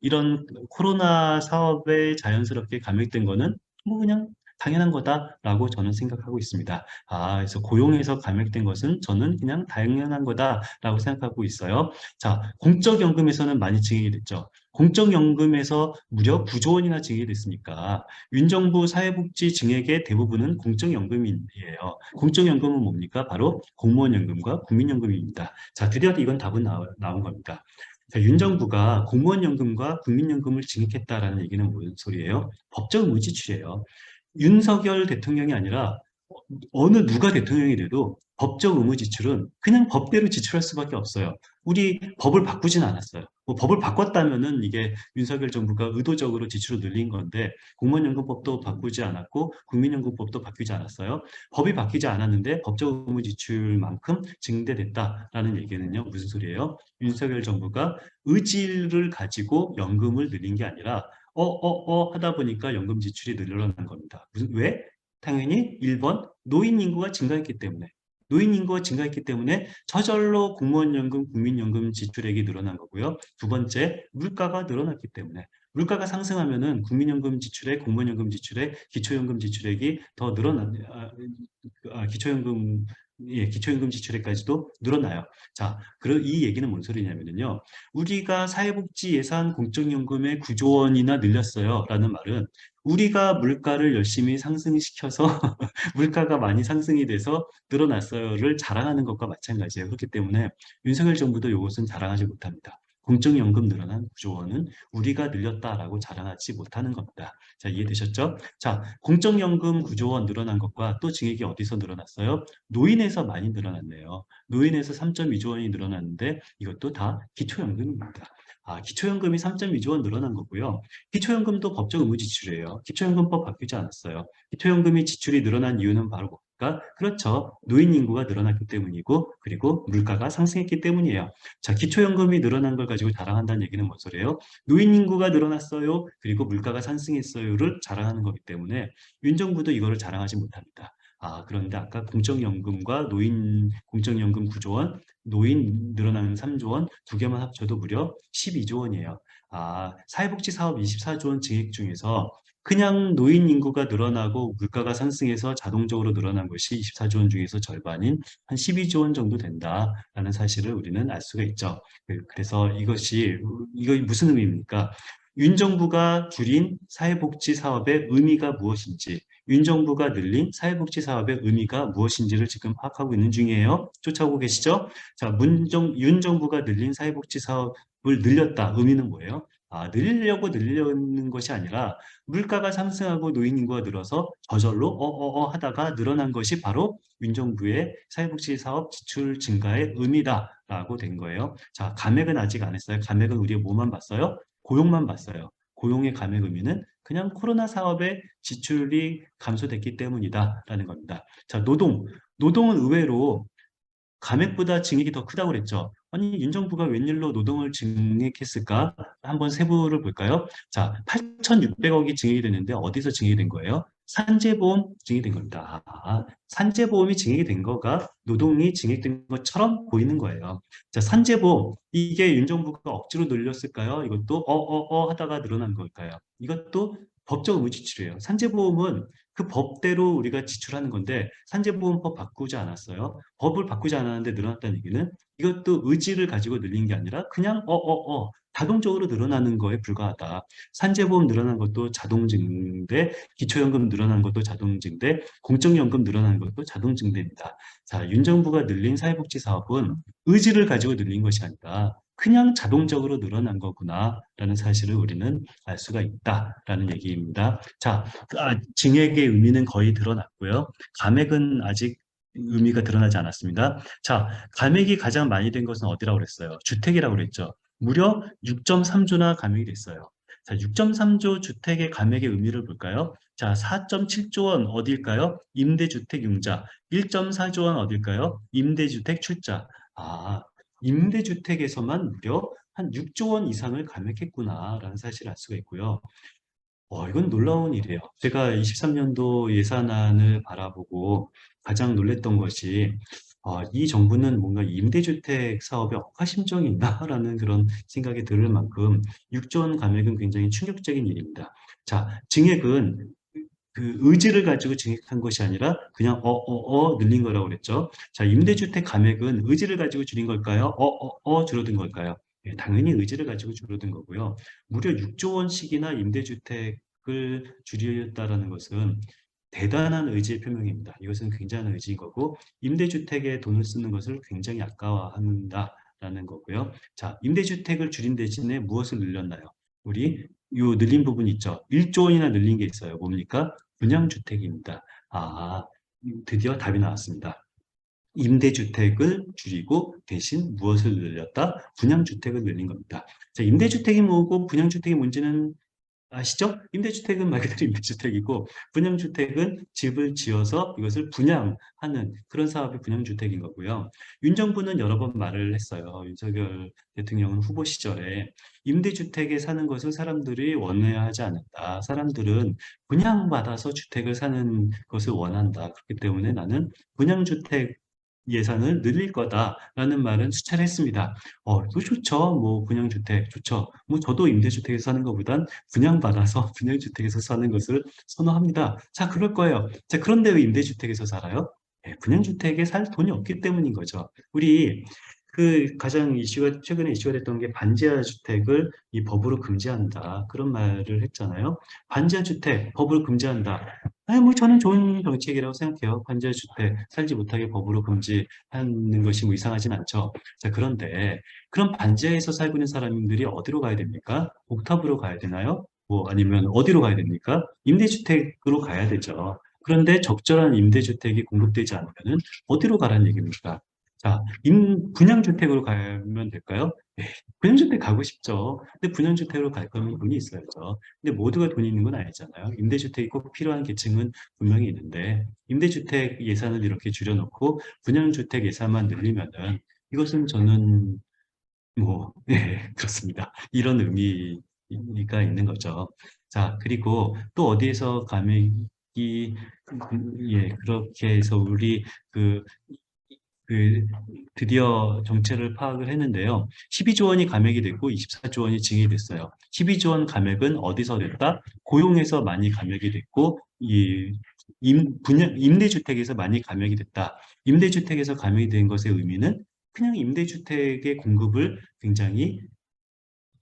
이런 코로나 사업에 자연스럽게 감액된 거는 뭐 그냥 당연한 거다라고 저는 생각하고 있습니다. 그래서 고용에서 감액된 것은 저는 그냥 당연한 거다라고 생각하고 있어요. 자, 공적연금에서는 많이 증액이 됐죠. 공적연금에서 무려 9조 원이나 증액이 됐으니까 윤 정부 사회복지 증액의 대부분은 공적연금이에요. 공적연금은 뭡니까? 바로 공무원연금과 국민연금입니다. 자, 드디어 이건 답은 나온 겁니다. 자, 윤 정부가 공무원연금과 국민연금을 증액했다라는 얘기는 무슨 소리예요? 법적 의무 지출이에요. 윤석열 대통령이 아니라 어느 누가 대통령이 돼도 법적 의무 지출은 그냥 법대로 지출할 수밖에 없어요. 우리 법을 바꾸진 않았어요. 뭐 법을 바꿨다면은 이게 윤석열 정부가 의도적으로 지출을 늘린 건데 공무원연금법도 바꾸지 않았고 국민연금법도 바뀌지 않았어요. 법이 바뀌지 않았는데 법적 의무 지출만큼 증대됐다라는 얘기는요. 무슨 소리예요? 윤석열 정부가 의지를 가지고 연금을 늘린 게 아니라 하다 보니까 연금 지출이 늘어난 겁니다. 왜? 당연히 1번 노인 인구가 증가했기 때문에 노인 인구가 증가했기 때문에 저절로 공무원연금, 국민연금 지출액이 늘어난 거고요. 두 번째, 물가가 늘어났기 때문에 물가가 상승하면은 국민연금 지출액, 공무원연금 지출액, 기초연금 지출액이 더 기초연금 기초연금 지출액까지도 늘어나요. 자, 이 얘기는 뭔 소리냐면요. 우리가 사회복지 예산 공적연금의 9조 원이나 늘렸어요. 라는 말은 우리가 물가를 열심히 상승시켜서 물가가 많이 상승이 돼서 늘어났어요를 자랑하는 것과 마찬가지예요. 그렇기 때문에 윤석열 정부도 이것은 자랑하지 못합니다. 공적연금 늘어난 9조 원은 우리가 늘렸다라고 자랑하지 못하는 겁니다. 자, 이해되셨죠? 자, 공적연금 9조 원 늘어난 것과 또 증액이 어디서 늘어났어요? 노인에서 많이 늘어났네요. 노인에서 3.2조 원이 늘어났는데 이것도 다 기초연금입니다. 기초연금이 3.2조 원 늘어난 거고요. 기초연금도 법적 의무 지출이에요. 기초연금법 바뀌지 않았어요. 기초연금이 지출이 늘어난 이유는 바로 뭡니까? 그렇죠. 노인 인구가 늘어났기 때문이고 그리고 물가가 상승했기 때문이에요. 자, 기초연금이 늘어난 걸 가지고 자랑한다는 얘기는 뭔 소리예요? 노인 인구가 늘어났어요. 그리고 물가가 상승했어요를 자랑하는 거기 때문에 윤 정부도 이거를 자랑하지 못합니다. 그런데 아까 공적연금과 노인 공적연금 9조 원, 노인 늘어나는 3조 원, 두 개만 합쳐도 무려 12조 원이에요. 사회복지 사업 24조 원 증액 중에서 그냥 노인 인구가 늘어나고 물가가 상승해서 자동적으로 늘어난 것이 24조 원 중에서 절반인 한 12조 원 정도 된다라는 사실을 우리는 알 수가 있죠. 그래서 이거 무슨 의미입니까? 윤 정부가 줄인 사회복지 사업의 의미가 무엇인지, 윤 정부가 늘린 사회복지 사업의 의미가 무엇인지를 지금 파악하고 있는 중이에요. 쫓아오고 계시죠? 자, 윤 정부가 늘린 사회복지 사업을 늘렸다. 의미는 뭐예요? 늘리려고 늘리는 것이 아니라 물가가 상승하고 노인 인구가 늘어서 저절로 하다가 늘어난 것이 바로 윤 정부의 사회복지 사업 지출 증가의 의미다라고 된 거예요. 자, 감액은 아직 안 했어요. 감액은 우리가 뭐만 봤어요? 고용만 봤어요. 고용의 감액 의미는 그냥 코로나 사업의 지출이 감소됐기 때문이다라는 겁니다. 자, 노동은 의외로 감액보다 증액이 더 크다고 그랬죠. 아니, 윤 정부가 웬일로 노동을 증액했을까? 한번 세부를 볼까요? 자, 8,600억이 증액이 됐는데 어디서 증액이 된 거예요? 산재보험 증액이 된 겁니다. 산재보험이 증액이 된 거가 노동이 증액된 것처럼 보이는 거예요. 자, 산재보험 이게 윤 정부가 억지로 늘렸을까요? 이것도 하다가 늘어난 걸까요? 이것도 법적 의무 지출이에요. 산재보험은 그 법대로 우리가 지출하는 건데 산재보험법 바꾸지 않았어요. 법을 바꾸지 않았는데 늘어났다는 얘기는 이것도 의지를 가지고 늘린 게 아니라 그냥 자동적으로 늘어나는 거에 불과하다. 산재보험 늘어난 것도 자동 증대, 기초연금 늘어난 것도 자동 증대, 공적연금 늘어난 것도 자동 증대입니다. 자, 윤 정부가 늘린 사회복지 사업은 의지를 가지고 늘린 것이 아니라 그냥 자동적으로 늘어난 거구나라는 사실을 우리는 알 수가 있다라는 얘기입니다. 자, 증액의 의미는 거의 드러났고요. 감액은 아직 의미가 드러나지 않았습니다. 자, 감액이 가장 많이 된 것은 어디라고 그랬어요? 주택이라고 그랬죠. 무려 6.3조나 감액이 됐어요. 자, 6.3조 주택의 감액의 의미를 볼까요? 자, 4.7조 원 어딜까요? 임대주택 융자. 1.4조 원 어딜까요? 임대주택 출자. 임대주택에서만 무려 한 6조 원 이상을 감액했구나라는 사실을 알 수가 있고요. 이건 놀라운 일이에요. 제가 23년도 예산안을 바라보고 가장 놀랬던 것이 이 정부는 뭔가 임대주택 사업에 억하심정이 있나라는 그런 생각이 들을 만큼 6조 원 감액은 굉장히 충격적인 일입니다. 자, 증액은 그 의지를 가지고 증액한 것이 아니라 그냥 늘린 거라고 그랬죠. 자, 임대주택 감액은 의지를 가지고 줄인 걸까요? 줄어든 걸까요? 예, 당연히 의지를 가지고 줄어든 거고요. 무려 6조 원씩이나 임대주택을 줄였다라는 것은 대단한 의지의 표명입니다. 이것은 굉장한 의지인 거고, 임대주택에 돈을 쓰는 것을 굉장히 아까워한다라는 거고요. 자, 임대주택을 줄인 대신에 무엇을 늘렸나요? 우리 요 늘린 부분 있죠. 1조 원이나 늘린 게 있어요. 뭡니까? 분양주택입니다. 아, 드디어 답이 나왔습니다. 임대주택을 줄이고 대신 무엇을 늘렸다? 분양주택을 늘린 겁니다. 자, 임대주택이 뭐고 분양주택이 뭔지는 아시죠? 임대주택은 말 그대로 임대주택이고 분양주택은 집을 지어서 이것을 분양하는 그런 사업이 분양주택인 거고요. 윤 정부는 여러 번 말을 했어요. 윤석열 대통령은 후보 시절에 임대주택에 사는 것을 사람들이 원해하지 않는다. 사람들은 분양받아서 주택을 사는 것을 원한다. 그렇기 때문에 나는 분양주택 예산을 늘릴 거다라는 말은 수차례 했습니다. 이거 좋죠. 뭐 분양주택 좋죠. 뭐 저도 임대주택에서 사는 것보단 분양받아서 분양주택에서 사는 것을 선호합니다. 자, 그럴 거예요. 자, 그런데 왜 임대주택에서 살아요? 분양주택에 살 돈이 없기 때문인 거죠. 우리 그 가장 최근에 이슈가 됐던 게 반지하 주택을 이 법으로 금지한다. 그런 말을 했잖아요. 반지하 주택 법으로 금지한다. 아니, 뭐 저는 좋은 정책이라고 생각해요. 반지하 주택 살지 못하게 법으로 금지하는 것이 뭐 이상하진 않죠. 자, 그런데 그럼 반지하에서 살고 있는 사람들이 어디로 가야 됩니까? 옥탑으로 가야 되나요? 뭐 아니면 어디로 가야 됩니까? 임대주택으로 가야 되죠. 그런데 적절한 임대주택이 공급되지 않으면 어디로 가라는 얘기입니까? 자, 분양주택으로 가면 될까요? 분양주택 가고 싶죠. 근데 분양주택으로 갈 거면 돈이 있어야죠. 근데 모두가 돈이 있는 건 아니잖아요. 임대주택이 꼭 필요한 계층은 분명히 있는데, 임대주택 예산을 이렇게 줄여놓고 분양주택 예산만 늘리면은 이것은 저는 뭐, 예, 그렇습니다. 이런 의미가 있는 거죠. 자, 그리고 또 어디에서 감액이, 예, 그렇게 해서 우리 그 그 드디어 정체를 파악을 했는데요. 12조 원이 감액이 됐고 24조 원이 증액이 됐어요. 12조 원 감액은 어디서 됐다? 고용에서 많이 감액이 됐고 임대주택에서 많이 감액이 됐다. 임대주택에서 감액이 된 것의 의미는 그냥 임대주택의 공급을 굉장히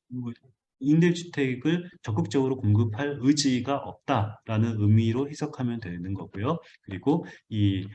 뭐 임대주택을 적극적으로 공급할 의지가 없다라는 의미로 해석하면 되는 거고요. 그리고 이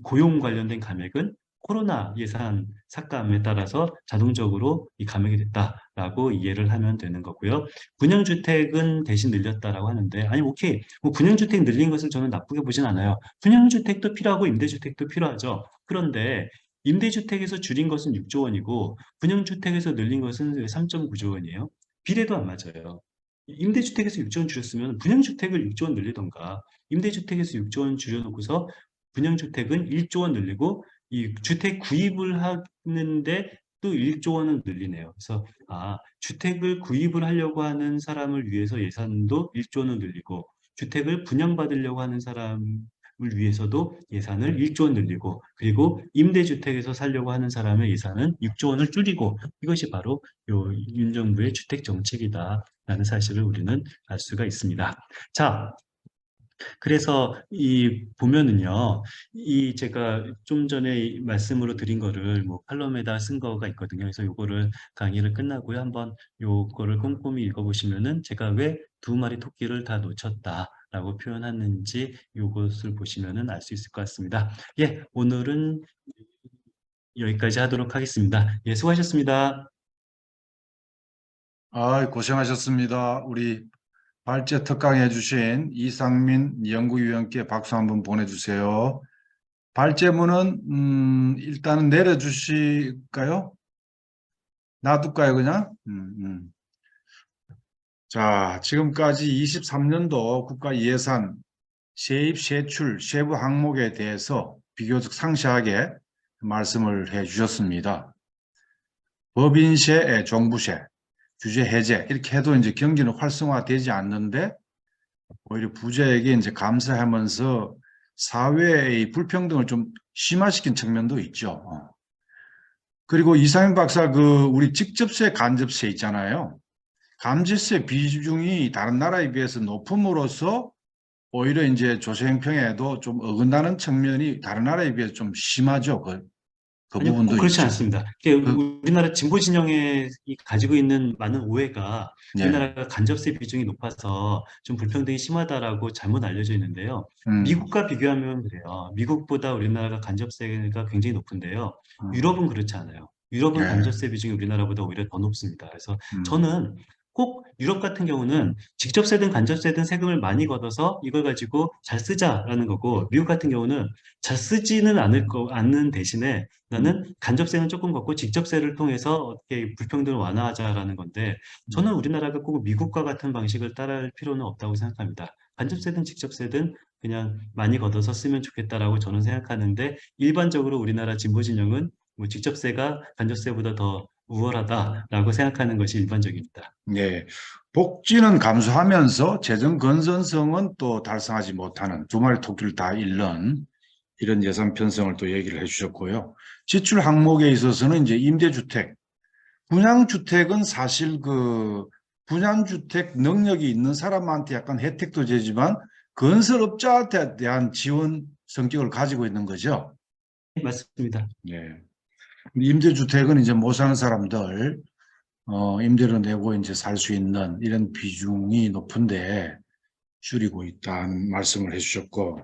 고용 관련된 감액은 코로나 예산 삭감에 따라서 자동적으로 이 감액이 됐다라고 이해를 하면 되는 거고요. 분양주택은 대신 늘렸다라고 하는데, 아니, 오케이. 뭐 분양주택 늘린 것을 저는 나쁘게 보진 않아요. 분양주택도 필요하고 임대주택도 필요하죠. 그런데 임대주택에서 줄인 것은 6조 원이고 분양주택에서 늘린 것은 3.9조 원이에요. 비례도 안 맞아요. 임대주택에서 6조 원 줄였으면 분양주택을 6조 원 늘리던가 임대주택에서 6조 원 줄여놓고서 분양주택은 1조 원 늘리고 이 주택 구입을 하는데 또 1조 원을 늘리네요. 그래서 주택을 구입을 하려고 하는 사람을 위해서 예산도 1조 원을 늘리고 주택을 분양받으려고 하는 사람을 위해서도 예산을 1조 원 늘리고 그리고 임대주택에서 살려고 하는 사람의 예산은 6조 원을 줄이고 이것이 바로 윤 정부의 주택 정책이다라는 사실을 우리는 알 수가 있습니다. 자, 그래서 이 보면은요, 이 제가 좀 전에 말씀으로 드린 거를 뭐 칼럼에다 쓴 거가 있거든요. 그래서 요거를 강의를 끝나고요, 한번 요거를 꼼꼼히 읽어보시면은 제가 왜 두 마리 토끼를 다 놓쳤다라고 표현했는지 요것을 보시면은 알 수 있을 것 같습니다. 예, 오늘은 여기까지 하도록 하겠습니다. 예, 수고하셨습니다. 고생하셨습니다. 우리 발제 특강해 주신 이상민 연구위원께 박수 한번 보내주세요. 발제문은 일단은 내려주실까요? 놔둘까요, 그냥? 자, 지금까지 23년도 국가 예산 세입 세출 세부 항목에 대해서 비교적 상세하게 말씀을 해 주셨습니다. 법인세, 종부세, 규제 해제 이렇게 해도 이제 경기는 활성화되지 않는데 오히려 부자에게 이제 감사하면서 사회의 불평등을 좀 심화시킨 측면도 있죠. 그리고 이상민 박사 우리 직접세, 간접세 있잖아요. 감지세 비중이 다른 나라에 비해서 높음으로써 오히려 이제 조세형평에도 좀 어긋나는 측면이 다른 나라에 비해서 좀 심하죠. 그 아니요, 꼭 부분도 그렇지 있죠. 않습니다. 이게 그, 우리나라 진보 진영이 가지고 있는 많은 오해가 예. 우리나라가 간접세 비중이 높아서 좀 불평등이 심하다라고 잘못 알려져 있는데요. 음, 미국과 비교하면 그래요. 미국보다 우리나라가 간접세가 굉장히 높은데요. 음, 유럽은 그렇지 않아요. 유럽은 예. 간접세 비중이 우리나라보다 오히려 더 높습니다. 그래서 음, 저는 꼭 유럽 같은 경우는 직접세든 간접세든 세금을 많이 걷어서 이걸 가지고 잘 쓰자라는 거고, 미국 같은 경우는 잘 쓰지는 않는 대신에 음, 나는 간접세는 조금 걷고 직접세를 통해서 어떻게 불평등을 완화하자라는 건데, 음. 저는 우리나라가 꼭 미국과 같은 방식을 따라할 필요는 없다고 생각합니다. 간접세든 직접세든 그냥 많이 걷어서 쓰면 좋겠다라고 저는 생각하는데, 일반적으로 우리나라 진보 진영은 뭐 직접세가 간접세보다 더 우월하다라고 생각하는 것이 일반적입니다. 예. 복지는 감소하면서 재정 건전성은 또 달성하지 못하는 두 마리 토끼를 다 잃는 이런 예산 편성을 또 얘기를 해주셨고요. 지출 항목에 있어서는 이제 임대주택, 분양주택은 사실 분양주택 능력이 있는 사람한테 약간 혜택도 되지만 건설업자한테 대한 지원 성격을 가지고 있는 거죠. 네, 맞습니다. 예. 임대주택은 이제 못 사는 사람들, 임대료 내고 이제 살 수 있는 이런 비중이 높은데 줄이고 있다는 말씀을 해주셨고,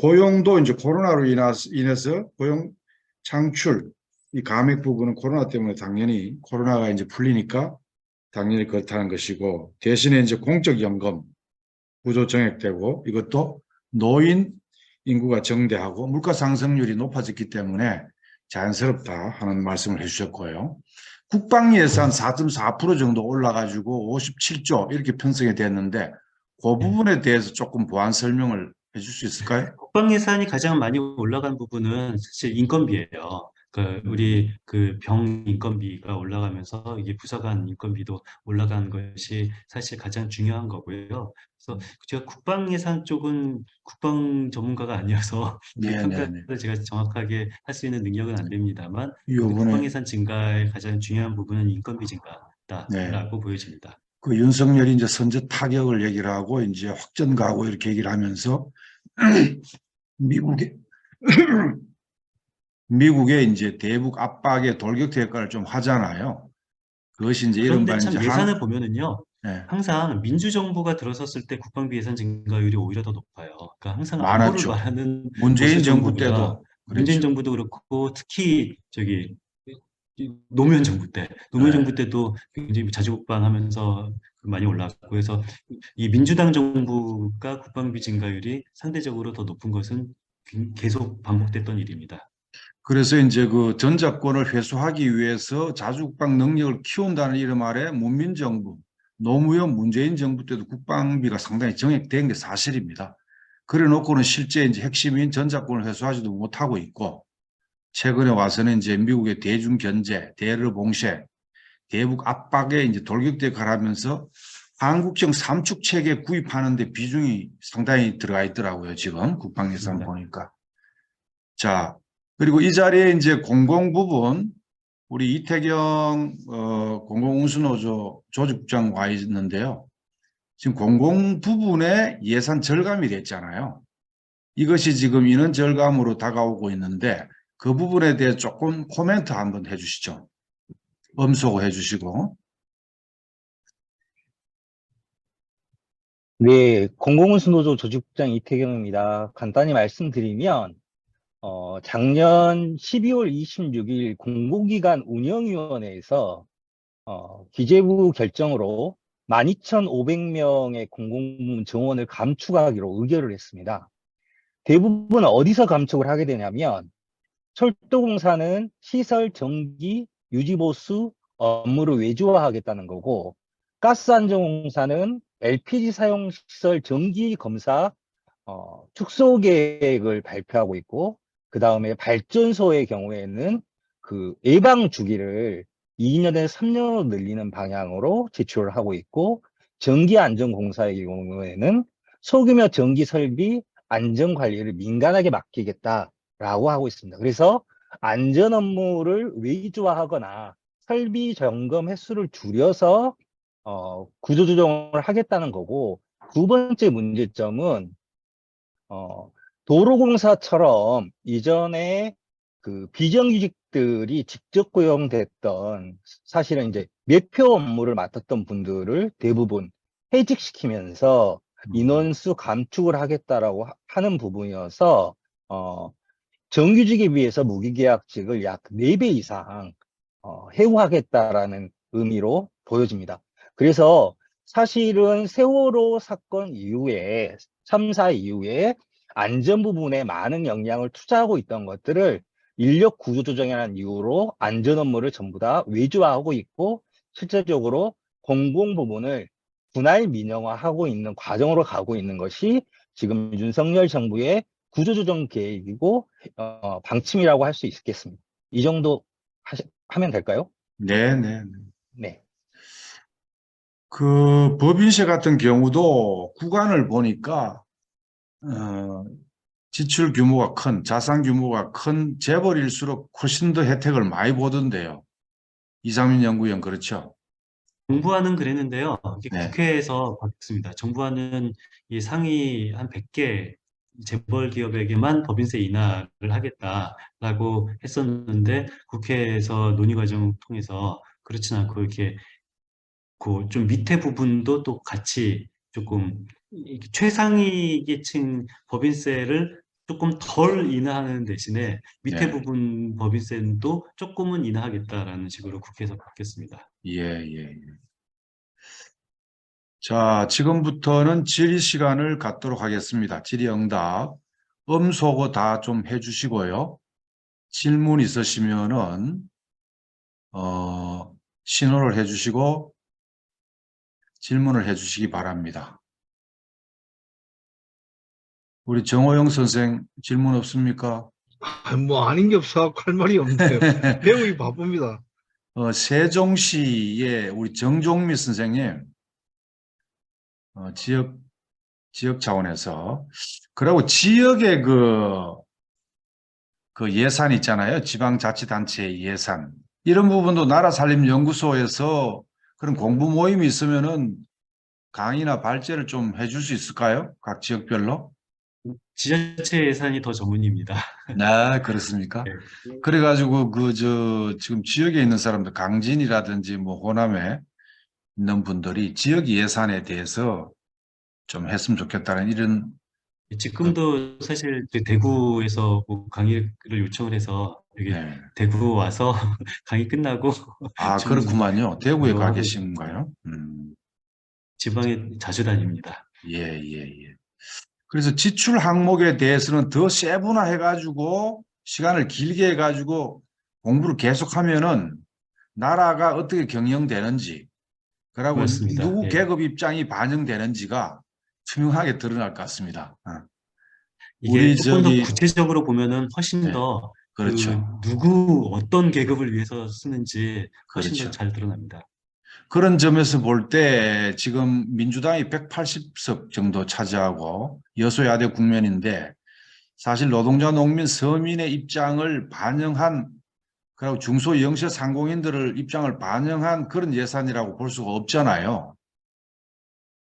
고용도 이제 코로나로 인해서 고용 창출, 이 감액 부분은 코로나 때문에 당연히 코로나가 이제 풀리니까 당연히 그렇다는 것이고, 대신에 이제 공적연금 구조 정액되고 이것도 노인 인구가 정대하고 물가 상승률이 높아졌기 때문에 자연스럽다 하는 말씀을 해주셨고요. 국방 예산 4.4% 정도 올라가지고 57조 이렇게 편성이 됐는데 그 네. 부분에 대해서 조금 보완 설명을 해줄 수 있을까요? 국방 예산이 가장 많이 올라간 부분은 사실 인건비예요. 우리 병 인건비가 올라가면서 이게 부사관 인건비도 올라간 것이 사실 가장 중요한 거고요. 그래서 제가 국방 예산 쪽은 국방 전문가가 아니어서 그 네네네. 평가를 제가 정확하게 할 수 있는 능력은 안 됩니다만, 그래도 국방 이번에 예산 증가의 가장 중요한 부분은 인건비 네. 증가다라고 보여집니다. 윤석열이 이제 선제 타격을 얘기를 하고 이제 확전 가고 이렇게 얘기를 하면서 미국의 미국의 이제 대북 압박의 돌격대 역할을 좀 하잖아요. 그것이 이제 그런데 이른바 이제 참 예산을 보면은요, 네, 항상 민주정부가 들어섰을 때 국방비 예산 증가율이 오히려 더 높아요. 그러니까 항상 안보를 많았죠. 말하는 보수 문재인 정부 정부보다 때도 문재인 그랬죠. 정부도 그렇고, 특히 이 노무현 정부 때, 노무현 정부 네. 때도 굉장히 자주국방하면서 많이 올랐고 해서 이 민주당 정부가 국방비 증가율이 상대적으로 더 높은 것은 계속 반복됐던 일입니다. 그래서 이제 그 전작권을 회수하기 위해서 자주국방 능력을 키운다는 이름 아래 문민정부, 노무현 문재인 정부 때도 국방비가 상당히 정액된 게 사실입니다. 그래 놓고는 실제 이제 핵심인 전작권을 회수하지도 못하고 있고 최근에 와서는 이제 미국의 대중 견제, 대러 봉쇄, 대북 압박에 이제 돌격대 가라면서 한국형 삼축 체계 구입하는 데 비중이 상당히 들어가 있더라고요. 지금 국방 예산 맞습니다. 보니까. 자, 그리고 이 자리에 이제 공공 부분 우리 이태경 공공운수노조 조직부장 와 있는데요. 지금 공공 부분에 예산 절감이 됐잖아요. 이것이 지금 인원 절감으로 다가오고 있는데 그 부분에 대해 조금 코멘트 한번 해주시죠. 엄소고 해주시고. 네, 공공운수노조 조직부장 이태경입니다. 간단히 말씀드리면, 작년 12월 26일 공공기관 운영위원회에서, 기재부 결정으로 12,500명의 공공부문 정원을 감축하기로 의결을 했습니다. 대부분 어디서 감축을 하게 되냐면, 철도공사는 시설 정기, 유지보수 업무를 외주화하겠다는 거고, 가스안전공사는 LPG 사용시설 정기 검사 축소 계획을 발표하고 있고, 그 다음에 발전소의 경우에는 그 예방 주기를 2년에서 3년으로 늘리는 방향으로 제출을 하고 있고, 전기안전공사의 경우에는 소규모 전기 설비 안전 관리를 민간에게 맡기겠다라고 하고 있습니다. 그래서 안전 업무를 외주화하거나 설비 점검 횟수를 줄여서 구조조정을 하겠다는 거고, 두 번째 문제점은 도로공사처럼 이전에 그 비정규직들이 직접 고용됐던, 사실은 이제 매표 업무를 맡았던 분들을 대부분 해직시키면서 인원수 감축을 하겠다라고 하는 부분이어서 정규직에 비해서 무기계약직을 약 4배 이상 해고하겠다라는 의미로 보여집니다. 그래서 사실은 세월호 사건 이후에, 참사 이후에 안전 부분에 많은 역량을 투자하고 있던 것들을 인력 구조 조정이라는 이유로 안전 업무를 전부 다 외주화하고 있고, 실질적으로 공공 부분을 분할 민영화하고 있는 과정으로 가고 있는 것이 지금 윤석열 정부의 구조조정 계획이고 방침이라고 할 수 있겠습니다. 이 정도 하면 될까요? 네, 네. 네. 그 법인세 같은 경우도 구간을 보니까 지출 규모가 큰, 자산 규모가 큰 재벌일수록 훨씬 더 혜택을 많이 보던데요. 이상민 연구위원 그렇죠? 정부안은 그랬는데요. 이게 네. 국회에서 바뀌었습니다. 정부안은 이 상위 한 100개 재벌 기업에게만 법인세 인하를 하겠다라고 했었는데, 국회에서 논의 과정을 통해서 그렇진 않고 이렇게 그 좀 밑에 부분도 또 같이 조금 이렇게 최상위 계층 법인세를 조금 덜 인하하는 대신에 밑에 네. 부분 법인세도 조금은 인하하겠다라는 식으로 국회에서 바뀌었습니다. 예, 예, 예. 자, 지금부터는 질의 시간을 갖도록 하겠습니다. 질의응답. 음소거 다 좀 해주시고요. 질문 있으시면은, 신호를 해주시고 질문을 해주시기 바랍니다. 우리 정호영 선생 질문 없습니까? 뭐 아닌 게 없어 할 말이 없네요. 배우기 바쁩니다. 세종시의 우리 정종미 선생님, 지역 차원에서, 그리고 지역의 그 예산 있잖아요. 지방자치단체의 예산. 이런 부분도 나라살림연구소에서 그런 공부 모임이 있으면은 강의나 발제를 좀 해줄 수 있을까요? 각 지역별로? 지자체 예산이 더 전문입니다. 네, 그렇습니까? 네. 그래가지고 지금 지역에 있는 사람들, 강진이라든지 뭐 호남에 있는 분들이 지역 예산에 대해서 좀 했으면 좋겠다는 이런 지금도 사실 그 대구에서 뭐 강의를 요청을 해서 여기 네. 대구 와서 강의 끝나고 아, 좀 그렇구만요. 대구에 가 하고 계신가요? 지방에 자주 다닙니다. 예, 예, 예. 그래서 지출 항목에 대해서는 더 세분화해가지고 시간을 길게 해가지고 공부를 계속하면은 나라가 어떻게 경영되는지, 그리고 그렇습니다. 누구 예. 계급 입장이 반영되는지가 투명하게 드러날 것 같습니다. 이게 우리 조금 더 저기 구체적으로 보면은 훨씬 네, 더 그 그렇죠, 누구 어떤 계급을 위해서 쓰는지 훨씬 더 그렇죠. 잘 드러납니다. 그런 점에서 볼 때 지금 민주당이 180석 정도 차지하고 여소야대 국면인데 사실 노동자, 농민, 서민의 입장을 반영한, 그리고 중소 영세 상공인들을 입장을 반영한 그런 예산이라고 볼 수가 없잖아요.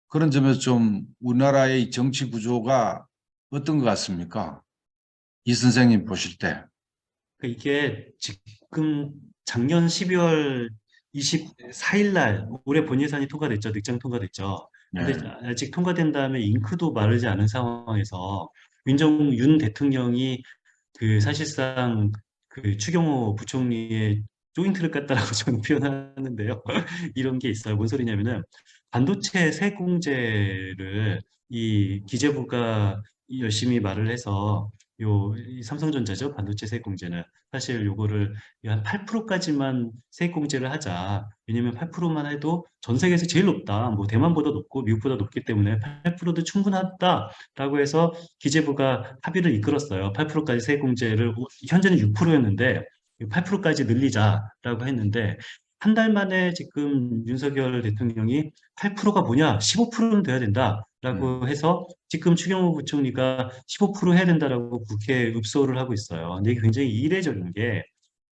그런 점에서 좀 우리나라의 정치 구조가 어떤 것 같습니까? 이 선생님 보실 때. 그러니까 이게 지금 작년 12월 24일 날 올해 본예산이 통과됐죠. 늑장 통과됐죠. 근데 네, 아직 통과된 다음에 잉크도 마르지 않은 상황에서 윤 대통령이 그 사실상 그 추경호 부총리의 조인트를 깠다라고 저는 표현하는데요. 이런 게 있어요. 뭔 소리냐면은 반도체 세공제를 이 기재부가 열심히 말을 해서 이 삼성전자죠. 반도체 세공제는 사실 요거를 한 8%까지만 세액공제를 하자. 왜냐면 8%만 해도 전 세계에서 제일 높다. 뭐 대만보다 높고 미국보다 높기 때문에 8%도 충분하다라고 해서 기재부가 합의를 이끌었어요. 8%까지 세액공제를 현재는 6%였는데 8%까지 늘리자라고 했는데 한 달 만에 지금 윤석열 대통령이 8%가 뭐냐, 15%는 돼야 된다라고 해서 지금 추경호 부총리가 15% 해야 된다라고 국회에 읍소를 하고 있어요. 근데 이게 굉장히 이례적인 게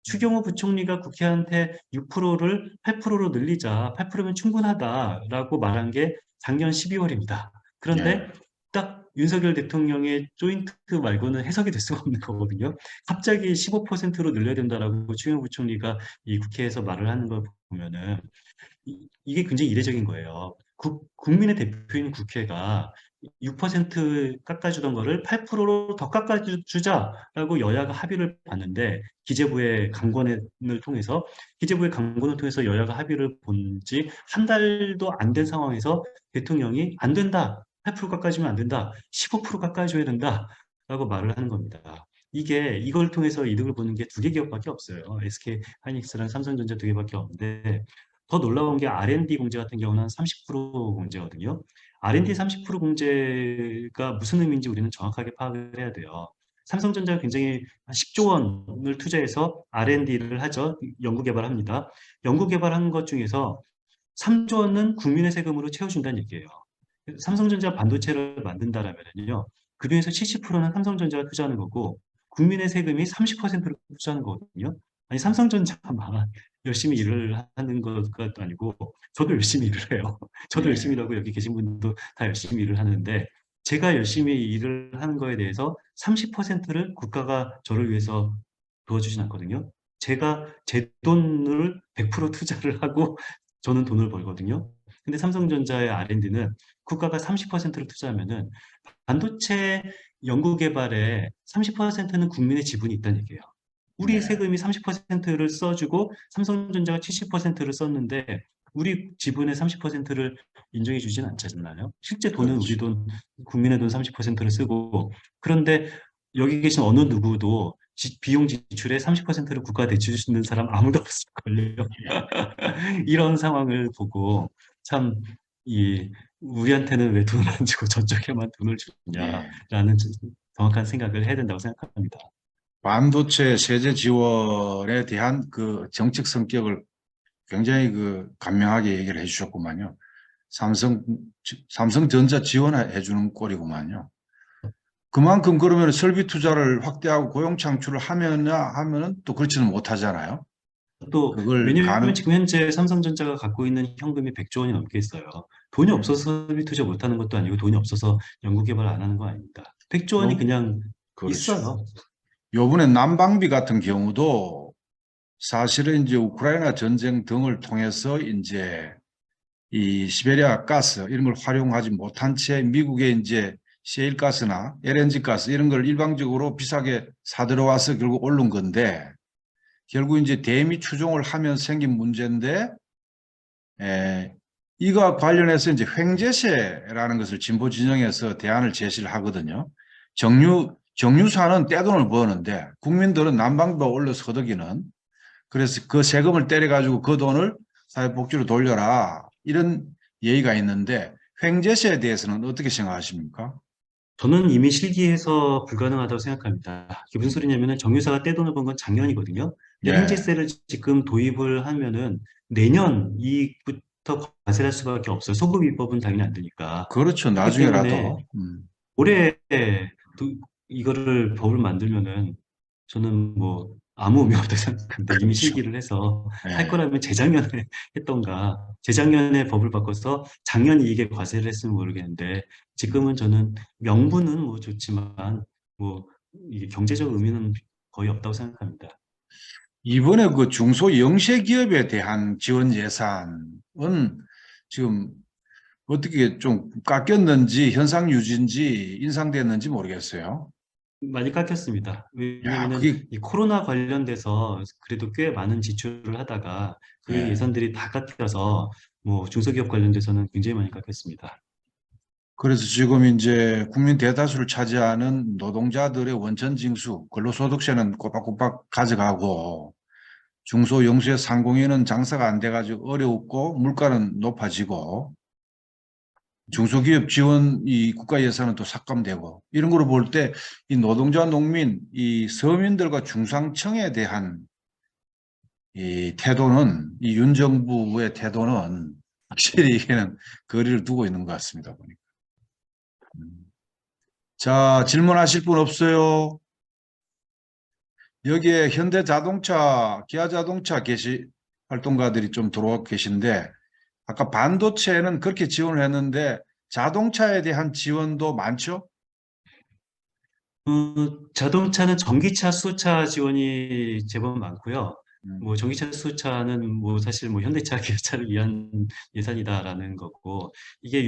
추경호 부총리가 국회한테 6%를 8%로 늘리자, 8%면 충분하다라고 말한 게 작년 12월입니다. 그런데 딱 윤석열 대통령의 조인트 말고는 해석이 될 수가 없는 거거든요. 갑자기 15%로 늘려야 된다라고 추경호 부총리가 이 국회에서 말을 하는 걸 보면은 이게 굉장히 이례적인 거예요. 국민의 대표인 국회가 6% 깎아주던 거를 8%로 더 깎아주자라고 여야가 합의를 봤는데 기재부의 강권을 통해서 여야가 합의를 본 지 한 달도 안 된 상황에서 대통령이 안 된다. 8% 깎아주면 안 된다. 15% 깎아줘야 된다라고 말을 하는 겁니다. 이걸 통해서 이득을 보는 게 두 개 기업밖에 없어요. SK 하이닉스랑 삼성전자 두 개밖에 없는데 더 놀라운 게 R&D 공제 같은 경우는 30% 공제거든요. R&D 30% 공제가 무슨 의미인지 우리는 정확하게 파악을 해야 돼요. 삼성전자가 굉장히 10조 원을 투자해서 R&D를 하죠. 연구개발합니다. 연구개발한 것 중에서 3조 원은 국민의 세금으로 채워준다는 얘기예요. 삼성전자 반도체를 만든다라면요. 그중에서 70%는 삼성전자가 투자하는 거고 국민의 세금이 30%를 투자하는 거거든요. 아니 삼성전자만 열심히 일을 하는 것도 아니고 저도 열심히 일을 해요. 저도 열심히 일하고 여기 계신 분도 다 열심히 일을 하는데 제가 열심히 일을 하는 거에 대해서 30%를 국가가 저를 위해서 도와주진 않거든요. 제가 제 돈을 100% 투자를 하고 저는 돈을 벌거든요. 근데 삼성전자의 R&D는 국가가 30%를 투자하면은 반도체 연구 개발에 30%는 국민의 지분이 있다는 얘기예요. 우리 세금이 30%를 써주고 삼성전자가 70%를 썼는데 우리 지분의 30%를 인정해 주진 않잖아요. 실제 돈은 우리 돈, 국민의 돈 30%를 쓰고 그런데 여기 계신 어느 누구도 비용 지출의 30%를 국가가 대출해 주는 사람 아무도 없을걸요. 이런 상황을 보고 참 우리한테는 왜 돈을 안 주고 저쪽에만 돈을 주냐라는 정확한 생각을 해야 된다고 생각합니다. 반도체 세제 지원에 대한 그 정책 성격을 굉장히 간명하게 얘기를 해주셨구만요. 삼성전자 지원해 주는 꼴이구만요. 그만큼 그러면 설비 투자를 확대하고 고용 창출을 하면은 또 그렇지는 못하잖아요. 또 그걸 왜냐하면 지금 현재 삼성전자가 갖고 있는 현금이 100조 원이 넘게 있어요. 돈이 없어서 설비 투자 못하는 것도 아니고 돈이 없어서 연구개발 안 하는 거 아닙니다. 100조 원이 그냥 그렇죠. 있어요. 요번에 난방비 같은 경우도 사실은 이제 우크라이나 전쟁 등을 통해서 이제 이 시베리아 가스 이런 걸 활용하지 못한 채 미국의 이제 셰일 가스나 LNG 가스 이런 걸 일방적으로 비싸게 사들어와서 결국 오른 건데 결국 이제 대미 추종을 하면서 생긴 문제인데 이거 관련해서 이제 횡재세라는 것을 진보 진영에서 대안을 제시를 하거든요. 정유사는 떼돈을 버는데 국민들은 난방비가 올려서 허덕이는 그래서 그 세금을 때려가지고 그 돈을 사회복지로 돌려라 이런 예의가 있는데 횡재세에 대해서는 어떻게 생각하십니까? 저는 이미 실기해서 불가능하다고 생각합니다. 이게 무슨 소리냐면은 정유사가 떼돈을 번 건 작년이거든요. 근데 횡재세를 지금 도입을 하면은 내년 이익부터 과세할 수밖에 없어요. 소급 입법은 당연히 안 되니까. 그렇죠. 그렇기 때문에 나중에라도. 올해 이거를 법을 만들면은 저는 뭐 아무 의미 없다고 생각합니다. 이미 그렇죠. 실기를 해서 네. 할 거라면 재작년에 했던가 재작년에 법을 바꿔서 작년 이익에 과세를 했으면 모르겠는데 지금은 저는 명분은 뭐 좋지만 뭐 이게 경제적 의미는 거의 없다고 생각합니다. 이번에 그 중소 영세기업에 대한 지원 예산은 지금 어떻게 좀 깎였는지 현상 유지인지 인상됐는지 모르겠어요. 많이 깎였습니다. 왜냐하면 그게 이 코로나 관련돼서 그래도 꽤 많은 지출을 하다가 그 네. 예산들이 다 깎여서 뭐 중소기업 관련돼서는 굉장히 많이 깎였습니다. 그래서 지금 이제 국민 대다수를 차지하는 노동자들의 원천 징수, 근로소득세는 꼬박꼬박 가져가고 중소 영세 상공인은 장사가 안 돼가지고 어려웠고 물가는 높아지고 중소기업 지원 이 국가 예산은 또 삭감되고 이런 거로 볼 때 이 노동자 농민 이 서민들과 중상층에 대한 이 태도는, 이 윤 정부의 태도는 확실히 이게는 거리를 두고 있는 것 같습니다, 보니까. 자, 질문하실 분 없어요? 여기에 현대자동차, 기아자동차 활동가들이 좀 들어와 계신데, 아까 반도체는 그렇게 지원을 했는데 자동차에 대한 지원도 많죠? 자동차는 전기차, 수소차 지원이 제법 많고요. 음, 뭐 전기차, 수소차는 뭐 사실 뭐 현대차, 기아차를 위한 예산이다라는 거고 이게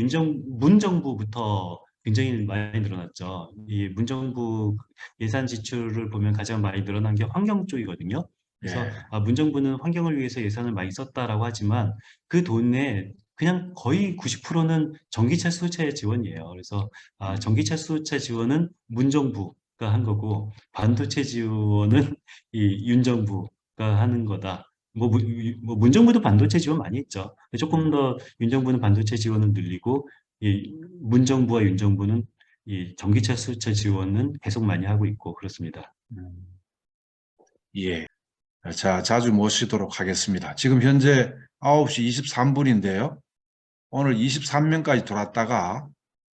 문정부부터 굉장히 많이 늘어났죠. 이 문정부 예산 지출을 보면 가장 많이 늘어난 게 환경 쪽이거든요. 그래서 예. 문정부는 환경을 위해서 예산을 많이 썼다라고 하지만 그 돈의 그냥 거의 90%는 전기차, 수소차의 지원이에요. 그래서 전기차, 수소차 지원은 문정부가 한 거고 반도체 지원은 이 윤정부가 하는 거다. 뭐 문정부도 반도체 지원 많이 했죠. 조금 더 윤정부는 반도체 지원을 늘리고 이 문정부와 윤정부는 이 전기차, 수소차 지원은 계속 많이 하고 있고 그렇습니다. 음, 예. 자, 자주 모시도록 하겠습니다. 지금 현재 9시 23분인데요. 오늘 23명까지 돌았다가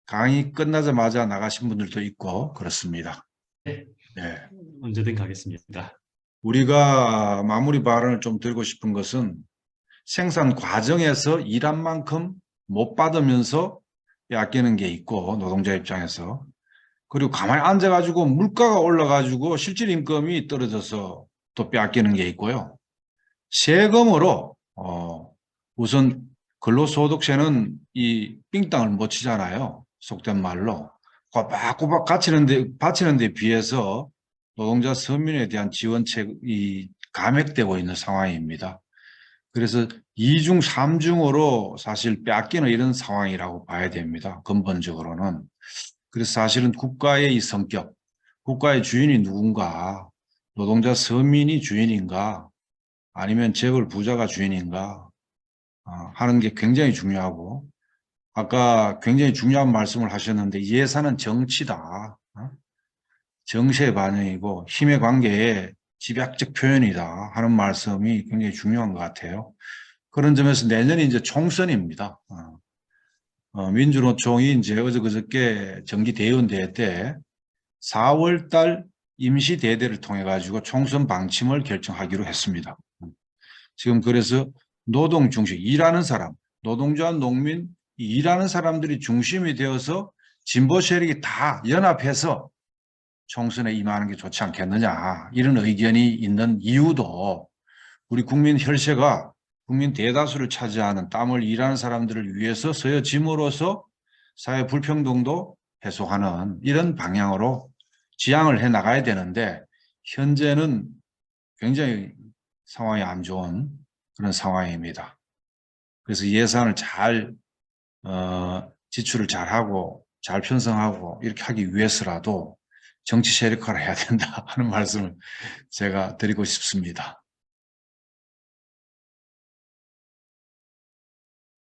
강의 끝나자마자 나가신 분들도 있고 그렇습니다. 네, 예. 언제든 가겠습니다. 우리가 마무리 발언을 좀 드리고 싶은 것은 생산 과정에서 일한 만큼 못 받으면서 아끼는 게 있고, 노동자 입장에서. 그리고 가만히 앉아가지고 물가가 올라가지고 실질 임금이 떨어져서 또 빼앗기는 게 있고요. 세금으로 우선 근로소득세는 이 삥땅을 못 치잖아요. 속된 말로. 꼬박꼬박 바치는 데 비해서 노동자 서민에 대한 지원책이 감액되고 있는 상황입니다. 그래서 2중, 3중으로 사실 빼앗기는 이런 상황이라고 봐야 됩니다. 근본적으로는. 그래서 사실은 국가의 이 성격, 국가의 주인이 누군가, 노동자 서민이 주인인가, 아니면 재벌 부자가 주인인가 하는 게 굉장히 중요하고, 아까 굉장히 중요한 말씀을 하셨는데 예산은 정치다. 정세의 반영이고 힘의 관계의 집약적 표현이다 하는 말씀이 굉장히 중요한 것 같아요. 그런 점에서 내년이 이제 총선입니다. 민주노총이 이제 그저께 정기대의원대회 때 4월 달 임시대대를 통해 가지고 총선 방침을 결정하기로 했습니다. 지금 그래서 노동 중심, 일하는 사람, 노동자, 농민, 일하는 사람들이 중심이 되어서 진보 세력이 다 연합해서 총선에 임하는 게 좋지 않겠느냐, 이런 의견이 있는 이유도 우리 국민 혈세가 국민 대다수를 차지하는 땀을 일하는 사람들을 위해서 쓰여짐으로써 사회 불평등도 해소하는 이런 방향으로 지향을 해 나가야 되는데, 현재는 굉장히 상황이 안 좋은 그런 상황입니다. 그래서 예산을 잘 지출을 잘하고 잘 편성하고 이렇게 하기 위해서라도 정치 세력화를 해야 된다 하는 말씀을 제가 드리고 싶습니다.